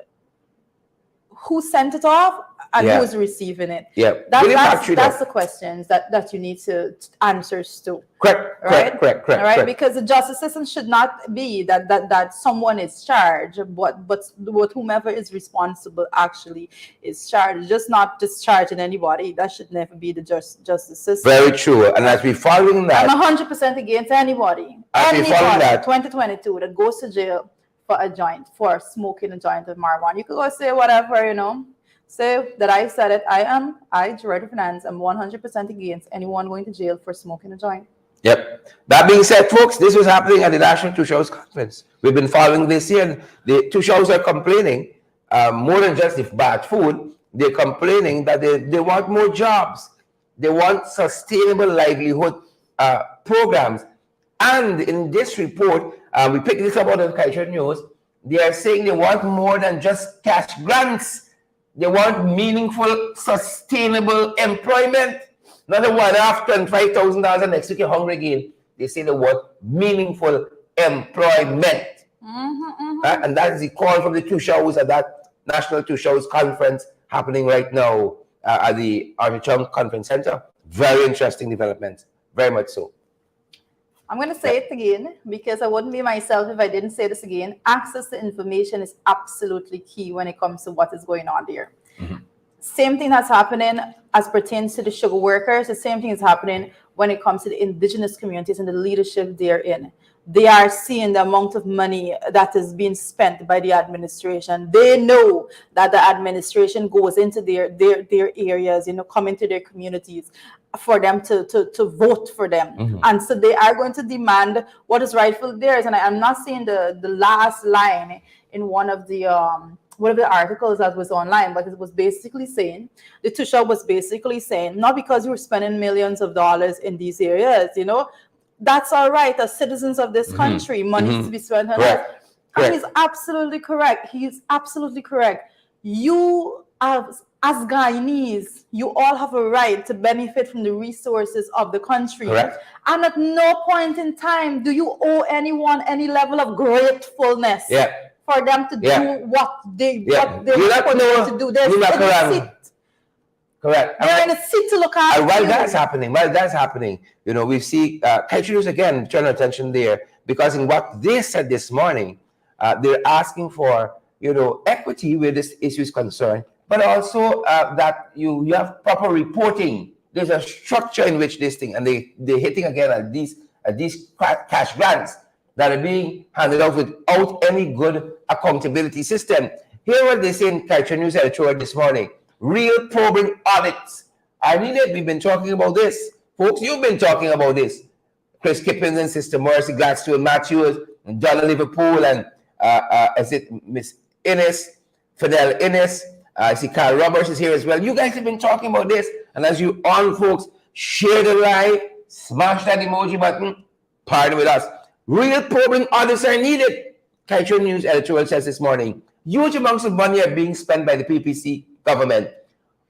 Who sent it off and who's receiving it? That's the questions that you need to answers to. Correct. Because the justice system should not be that someone is charged, but whomever is responsible actually is charged. Just not discharging anybody. That should never be the justice system. Very true. And as we following that, I'm 100% against anybody. Anybody 2022 that goes to jail for smoking a joint of marijuana. You could go say whatever, you know. Say that I said it. Director of Finance, I'm 100% against anyone going to jail for smoking a joint. Yep. That being said, folks, this was happening at the National Two Shows Conference. We've been following this year. The two shows are complaining, more than just the bad food, they're complaining that they want more jobs. They want sustainable livelihood programs. And in this report, we picked this up out of Kaiser News, they are saying they want more than just cash grants. They want meaningful, sustainable employment. Not a one-off $25,000 and next week you're hungry again. They say they want meaningful employment. And that is the call from the two shows at that National Two Shows Conference happening right now at the Archon Conference Center. Very interesting development. Very much so. I'm going to say it again because I wouldn't be myself if I didn't say this again. Access to information is absolutely key when it comes to what is going on there. Same thing that's happening as pertains to the sugar workers. The same thing is happening when it comes to the indigenous communities and the leadership therein. They are seeing the amount of money that is being spent by the administration. They know that the administration goes into their areas, you know, come into their communities for them to vote for them. And so they are going to demand what is rightful theirs. And I'm not seeing the last line in one of the articles that was online, but it was basically saying, the Tusha was basically saying, not because you're spending millions of dollars in these areas, you know, that's all right. As citizens of this country, money is to be spent on that. And he's absolutely correct. He's absolutely correct. You as Guyanese, you all have a right to benefit from the resources of the country. Correct. And at no point in time do you owe anyone any level of gratefulness for them to do what they want to do. They're in a seat. Correct. They're in a seat to look after. And while that's happening, you know, we see Kaichus again turn attention there because in what they said this morning, they're asking for, you know, equity where this issue is concerned, but also that you have proper reporting There's a structure in which this thing, and they're hitting again at these cash grants that are being handed out without any good accountability system. Here what they say in Culture News editorial this morning: real probing audits are needed. We've been talking about this. Folks, you've been talking about this. Chris Kippins and Sister Mercy Gladstone Matthews, and Donna Liverpool, and is it Miss Innes, Fidel Innes? I see Carl Roberts is here as well. You guys have been talking about this, and as you all folks share the live, smash that emoji button, partner with us. Real probing audits are needed. Culture News editorial says this morning, huge amounts of money are being spent by the PPC government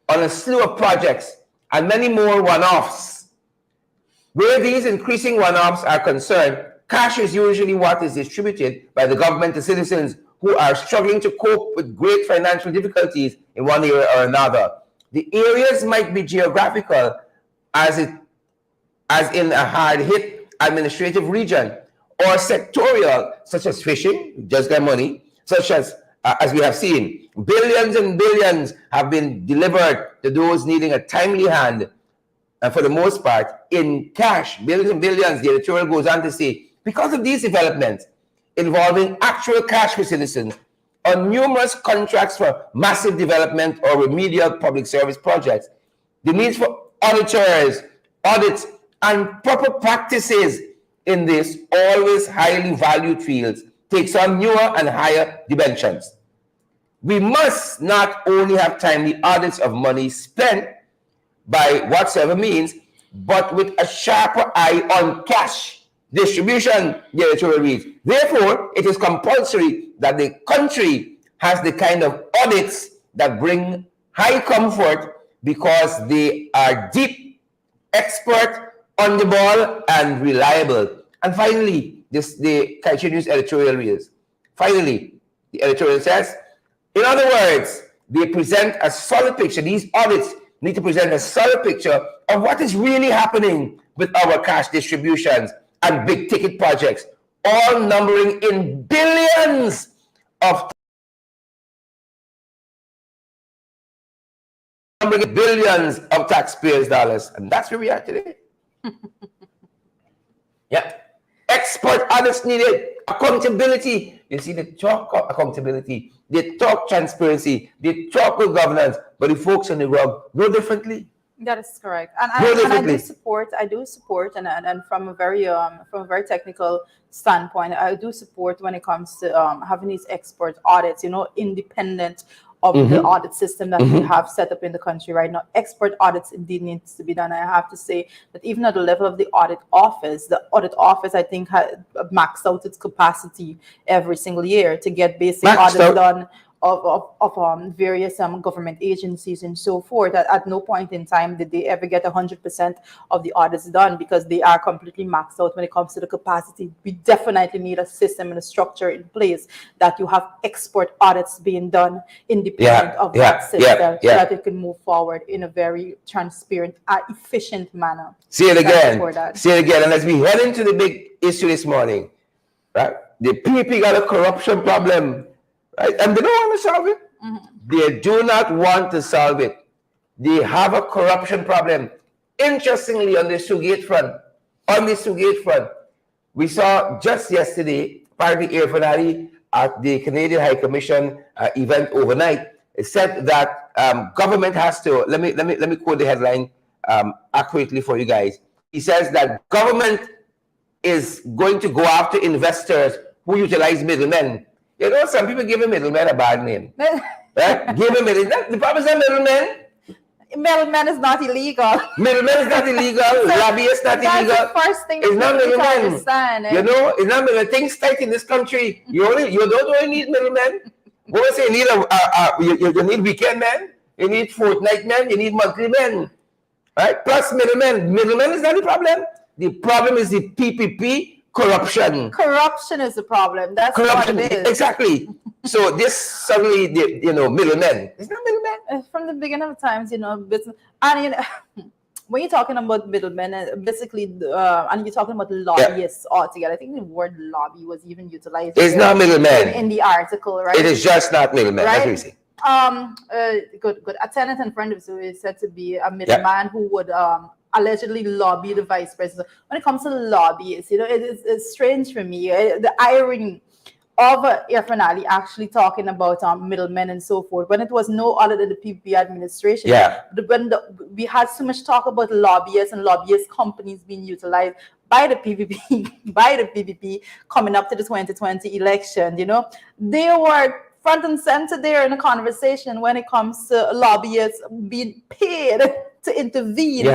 on a slew of projects and many more one-offs. Where these increasing one-offs are concerned, cash is usually what is distributed by the government to citizens who are struggling to cope with great financial difficulties in one area or another. The areas might be geographical, as in a hard-hit administrative region, or sectorial, such as fishing, just got money, such as we have seen, billions and billions have been delivered to those needing a timely hand, and for the most part, in cash, billions and billions. The editorial goes on to say, because of these developments involving actual cash for citizens on numerous contracts for massive development or remedial public service projects, the needs for auditors, audits, and proper practices in this always highly valued fields takes on newer and higher dimensions. We must not only have timely audits of money spent by whatsoever means, but with a sharper eye on cash distribution, the editorial reads. Therefore, it is compulsory that the country has the kind of audits that bring high comfort because they are deep, expert, on the ball, and reliable. And finally, the Culture News editorial reads. Finally, the editorial says, in other words, they present a solid picture. These audits need to present a solid picture of what is really happening with our cash distributions and big ticket projects, all numbering in billions of taxpayers' dollars. And that's where we are today. Yeah. Expert audits needed, accountability. You see, they talk accountability, they talk transparency, they talk good governance, but the folks on the rug know differently. That is correct, and I do support. And from a very technical standpoint, I do support when it comes to having these expert audits. Independent of the audit system that we have set up in the country right now. Expert audits indeed needs to be done. I have to say that even at the level of the audit office, I think maxed out its capacity every single year to get basic audits done of various government agencies and so forth. At no point in time did they ever get 100% of the audits done because they are completely maxed out when it comes to the capacity. We definitely need a system and a structure in place that you have expert audits being done independent of that system so that it can move forward in a very transparent, efficient manner. See it again. And as we head into the big issue this morning, right? The PP got a corruption problem. Right? And they don't want to solve it. They do not want to solve it. They have a corruption problem. Interestingly, on the Sugate front, we saw just yesterday, part of the air finale at the Canadian High Commission event overnight. It said that government has to, let me quote the headline accurately for you guys. He says that government is going to go after investors who utilize middlemen. Some people give a middleman a bad name. Right? Give a middleman. The problem is that middleman. Middleman is not illegal. Middleman is not illegal. Lobbyist not illegal. That's the first thing it's not middleman. Understand, it's not middleman. Things tight in this country. You don't only need middlemen. What I say, you need weekend men. You need fortnight men. You need monthly men. Right? Plus middlemen. Middlemen is not the problem. The problem is the PPP. Corruption. Corruption is the problem. That's what it is. Exactly. So this suddenly, middlemen. It's not middlemen. From the beginning of times, business. And when you're talking about middlemen, basically, and you're talking about lobbyists altogether. I think the word lobby was even utilized. It's not middlemen in the article, right? It is just not middlemen. Right? That's what you say. Good. A tenant and friend of Zoe is said to be a middleman who would allegedly lobby the vice president. When it comes to lobbyists, it's strange for me. The irony of Irfan Ali actually talking about middlemen and so forth when it was no other than the PPP administration. Yeah. When we had so much talk about lobbyists and lobbyist companies being utilized by the PPP coming up to the 2020 election, they were front and center there in the conversation when it comes to lobbyists being paid to intervene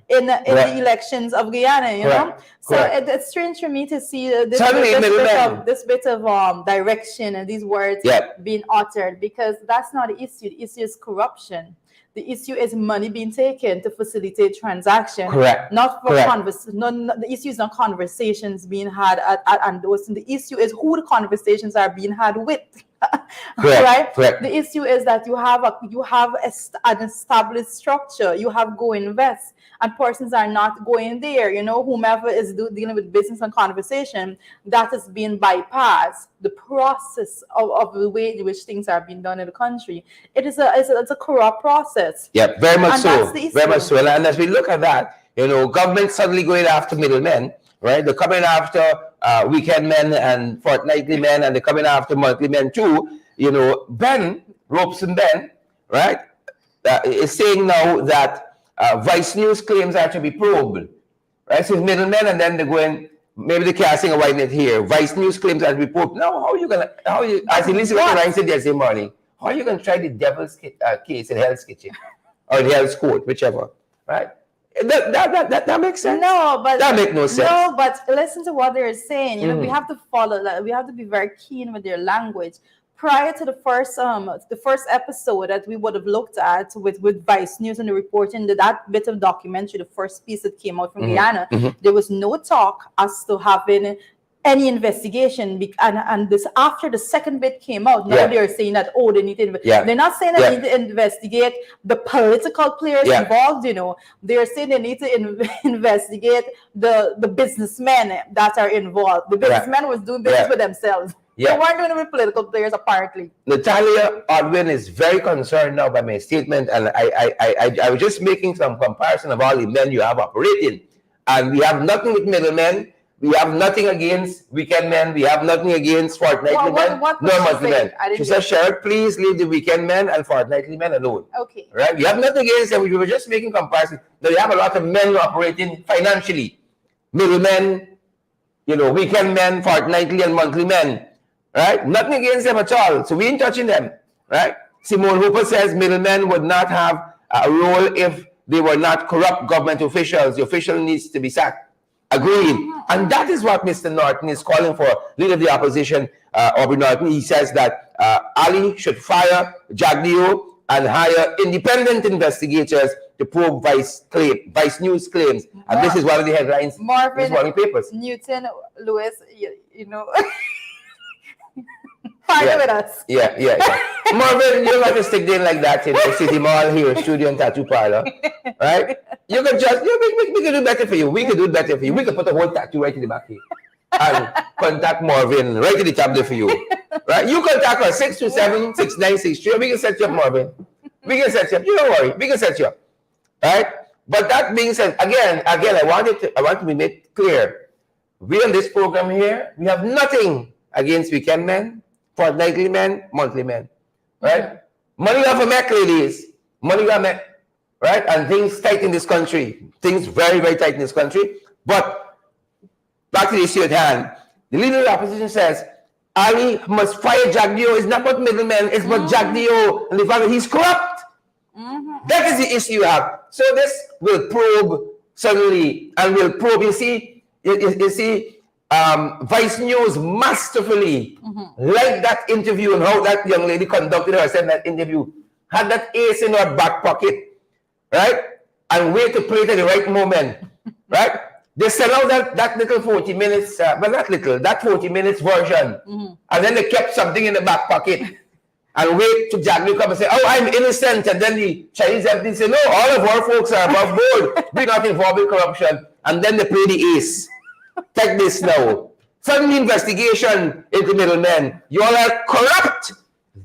in the elections of Guyana, know. So it's strange for me to see this bit of direction and these words being uttered, because that's not the issue. The issue is corruption. The issue is money being taken to facilitate transaction. Not for the issue is not conversations being had at those. The issue is who the conversations are being had with. The issue is that you have an established structure. You have Go Invest, and persons are not going there. Whomever is dealing with business and conversation, that is being bypassed. The process of the way in which things are being done in the country, it's a corrupt process. Yeah, very much and so. That's the issue. Very much so. And as we look at that, government suddenly going after middlemen, right? They're coming after weekend men and fortnightly men, and they're coming after monthly men too. Ben Robeson, right, is saying now that Vice News claims are to be probed, right? So it's middlemen, and then they're going, maybe they're casting a white net here. Vice News claims are to be probed. Now, as Elizabeth Ryan said yesterday morning, how are you going to try the devil's case in Hell's Kitchen or the Hell's Court, whichever, right? That makes sense. No, but that makes no sense. No, but listen to what they're saying. We have to follow that. We have to be very keen with their language. Prior to the first episode that we would have looked at with Vice News and the reporting, that bit of documentary, the first piece that came out from Guyana, there was no talk as to having any investigation, and this after the second bit came out, now they're saying that they need to they're not saying they need to investigate the political players involved, they're saying they need to investigate the businessmen that are involved. The businessmen was doing business with themselves. They weren't doing it with political players, apparently. Natalia Odwin is very concerned now by my statement, and I was just making some comparison of all the men you have operating, and we have nothing with middlemen. We have nothing against weekend men. We have nothing against fortnightly men. No monthly men. She said, Sherrod, please leave the weekend men and fortnightly men alone. Okay. Right? We have nothing against them. We were just making comparison. Now, you have a lot of men operating financially. Middlemen, weekend men, fortnightly and monthly men. Right? Nothing against them at all. So we ain't touching them. Right? Simone Hooper says middlemen would not have a role if they were not corrupt government officials. The official needs to be sacked. Agreed. And that is what Mr. Norton is calling for. Leader of the opposition, Aubrey Norton, he says that Ali should fire Jagdeo and hire independent investigators to probe Vice News claims. And this is one of the headlines this morning papers. Newton Lewis, partner with us. Yeah. Marvin, you don't have to stick in like that in the City Mall here, studio and tattoo parlor. Right? You can just, we can do better for you. We can do better for you. We can put a whole tattoo right in the back here. And contact Marvin right in the top there for you. Right? You contact us 627-6963. We can set you up, Marvin. We can set you up. You don't worry. We can set you up. Right? But that being said, again, I want to be made clear. We on this program here, we have nothing against weekend men, fortnightly men, monthly men. Right? Money got for Mac, ladies. Money got Mac. Right? And things tight in this country. Things very, very tight in this country. But back to the issue at hand. The leader of the opposition says, Ali must fire Jagdeo. It's not about middlemen. It's about Jagdeo and the fact that he's corrupt. That is the issue you have. So this will probe suddenly and will probe. You see, Vice News masterfully, like that interview and how that young lady conducted herself in that interview, had that ace in her back pocket. Right? And wait to play it at the right moment. Right? They sell out that little 40 minutes, that 40 minutes version. And then they kept something in the back pocket. And wait to Jagdeo come and say, oh, I'm innocent. And then the Chinese MD say, no, all of our folks are above board. We're not involved in corruption. And then they play the ace. Take this now. Suddenly investigation into middlemen. You all are corrupt.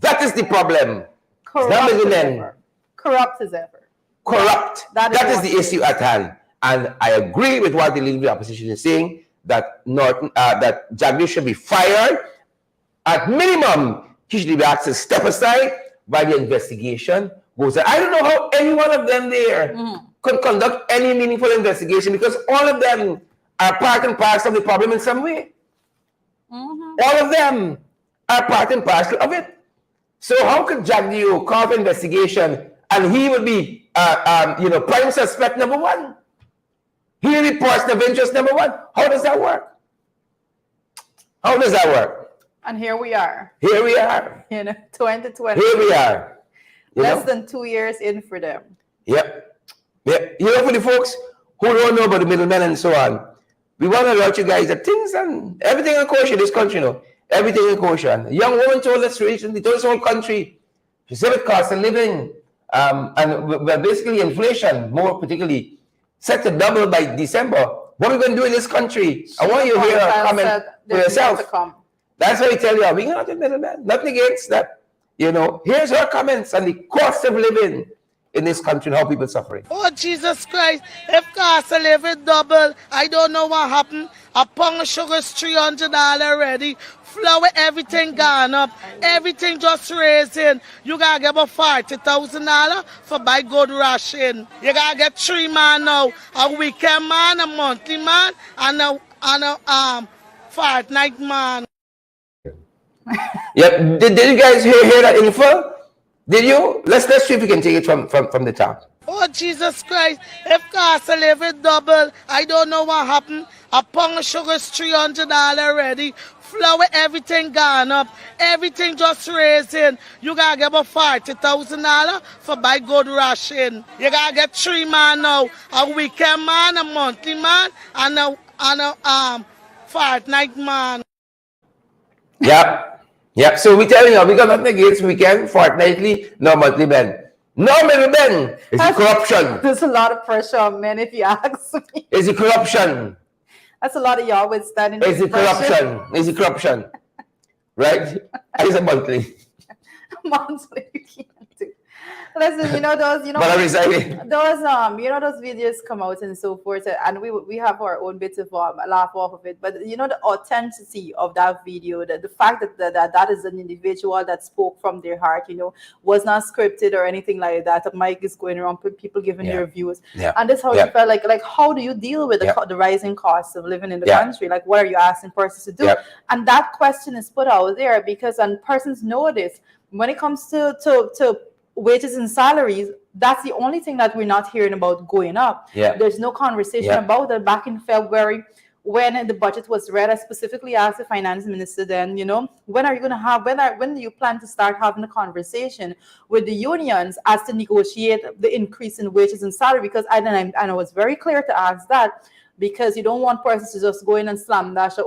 That is the problem. Corrupt making as men ever. Corrupt as ever. corrupt. That That is is what the it is. issue at hand. And I agree with what the leader of the opposition is saying, that Norton, that Jagdish should be fired. At minimum, he should be asked to step aside while the investigation goes on. I don't know how any one of them there could conduct any meaningful investigation, because all of them are part and parcel of the problem in some way. All of them are part and parcel of it. So how could Jagdio call for investigation and he would be, prime suspect number one? He will be person of interest number one. How does that work? How does that work? And here we are. Here we are. 2020. Here we are. Less than 2 years in for them. Yep. Yep. For the folks who don't know about the middlemen and so on, we want to alert you guys that things and everything in kosher this country, everything in kosher. A young woman told us recently, told this whole country, she said it costs of living, and basically inflation, more particularly, set to double by December. What are we going to do in this country? I want you to hear a comment for yourself. That's why we tell you, we're not the middleman. Nothing against that. Here's her comments on the cost of living in this country and how people suffering. Oh, Jesus Christ. If cost of living double, I don't know what happened. A pound of sugar is $300 already. Flour, everything gone up. Everything just raising. You got to get about $40,000 for buy good ration. You got to get 3 man now. A weekend man, a monthly man, and a fortnight man. Yep. Did you guys hear that info? Did you? Let's see if we can take it from the top. Oh, Jesus Christ. If cost of living double, I don't know what happened. A pound of sugar is $300 already. Flour, everything gone up. Everything just raising. You got to get about $40,000 for buy good ration. You got to get 3 man now. A weekend man, a monthly man, and a fortnight man. Yep. So we telling you, we got nothing against weekend, fortnightly, no monthly men. No middlemen. It's the corruption. There's a lot of pressure on men, if you ask me. It's the corruption. That's a lot of y'all with standing. It's the corruption. It's the corruption. Right? It's a monthly. Monthly, you can't do. Listen, those, But I'm resigning. those those videos come out and so forth, and we have our own bits of laugh off of it. But the authenticity of that video, the fact that is an individual that spoke from their heart, was not scripted or anything like that. A mic is going around, people giving their views, and that's how you felt like how do you deal with the rising costs of living in the country? Like, what are you asking persons to do? And that question is put out there because persons know this when it comes to wages and salaries. That's the only thing that we're not hearing about going up. There's no conversation about that. Back in February, when the budget was read, I specifically asked the finance minister then, when are you going to have, when do you plan to start having a conversation with the unions as to negotiate the increase in wages and salary? Because I was very clear to ask that, because you don't want persons to just go in and slam dash,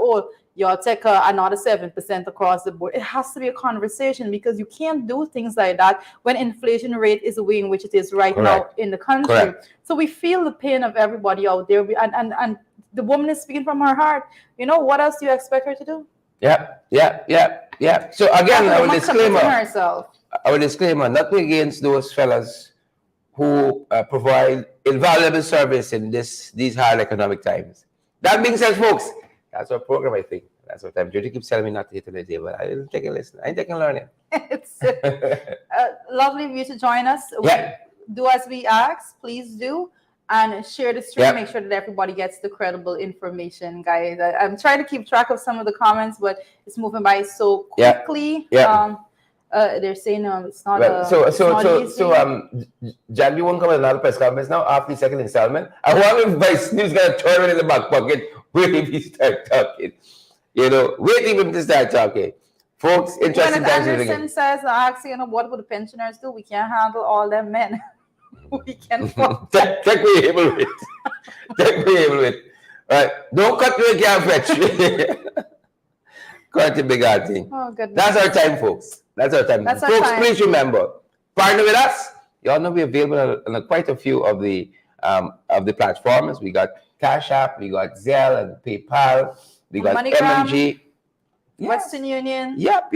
y'all take another 7% across the board. It has to be a conversation, because you can't do things like that when inflation rate is the way in which it is right now in the country. So we feel the pain of everybody out there, and the woman is speaking from her heart. What else do you expect her to do? Yeah. So again, our disclaimer, nothing against those fellas who provide invaluable service in these hard economic times. That being said, folks, that's our program, I think. That's what time. Judy keeps telling me not to hit the table. I will take a listen. I ain't taking learning. It's lovely of you to join us. Do as we ask, please do. And share the stream. Make sure that everybody gets the credible information, guys. I'm trying to keep track of some of the comments, but it's moving by so quickly. They're saying it's not. Jagby won't come with another press conference now after the second installment. I wonder if Vice News gonna turn it in the back pocket. Wait if he start talking. Wait even to start talking. Folks, interesting times. Anderson says, actually, what would the pensioners do? We can't handle all them men. We can. Take me able with. Take me able with. All right. Don't cut me, can't fetch. Quite a big hard thing. Oh, goodness. That's our time, folks. That's our time. Folks, please remember, partner with us. You all know we're available on quite a few of the platforms. We got Cash App, we got Zelle and PayPal, we got MoneyGram. MMG. Western Union. Yep.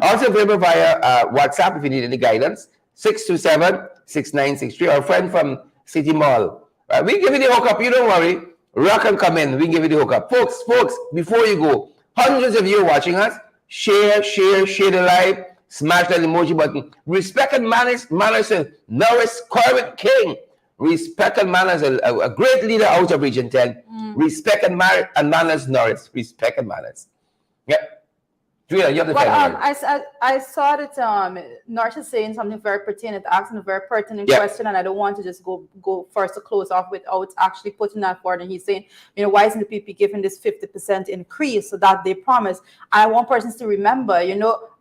Also available via WhatsApp if you need any guidance. 627-6963. Our friend from City Mall. We give you the hookup. You don't worry. Rock and come in. We give you the hookup. Folks, before you go, hundreds of you watching us. Share the live. Smash that emoji button. Respect and manners Norris Corbett King. Respect and manners, a great leader out of Region 10. Respect and manners Norris. Respect and manners. Yep. Julia, you have the But final word. I saw that Norris is saying something very pertinent, asking a very pertinent question, and I don't want to just go first to close off without actually putting that forward. And he's saying, why isn't the PP giving this 50% increase so that they promise? I want persons to remember,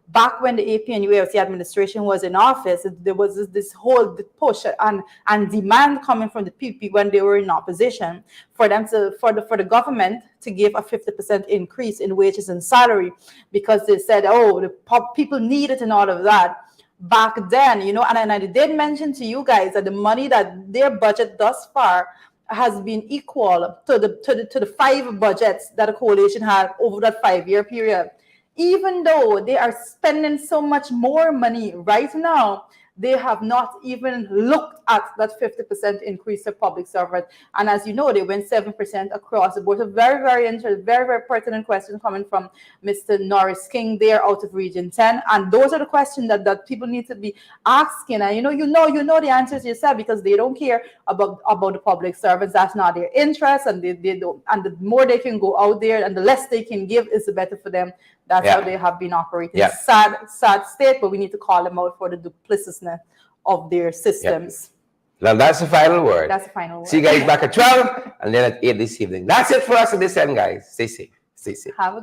back when the AP and UALC administration was in office, there was this whole push and demand coming from the PP when they were in opposition for them for the government to give a 50% increase in wages and salary, because they said, the people need it and all of that. Back then, and I did mention to you guys that the money that their budget thus far has been equal to the 5 budgets that the coalition had over that 5-year period. Even though they are spending so much more money right now, they have not even looked at that 50% increase of public servant. And as you know, they went 7% across the board. A very, very interesting, very, very pertinent question coming from Mr. Norris King there out of Region 10. And those are the questions that people need to be asking. And you know the answers yourself, because they don't care about the public servants. That's not their interest, and they don't. And the more they can go out there and the less they can give is the better for them. That's how they have been operating. Sad state, but we need to call them out for the duplicitousness of their systems. Now that's the final word. That's the final word. See you guys back at 12 and then at 8 this evening. That's it for us at this end, guys. Stay safe. Have a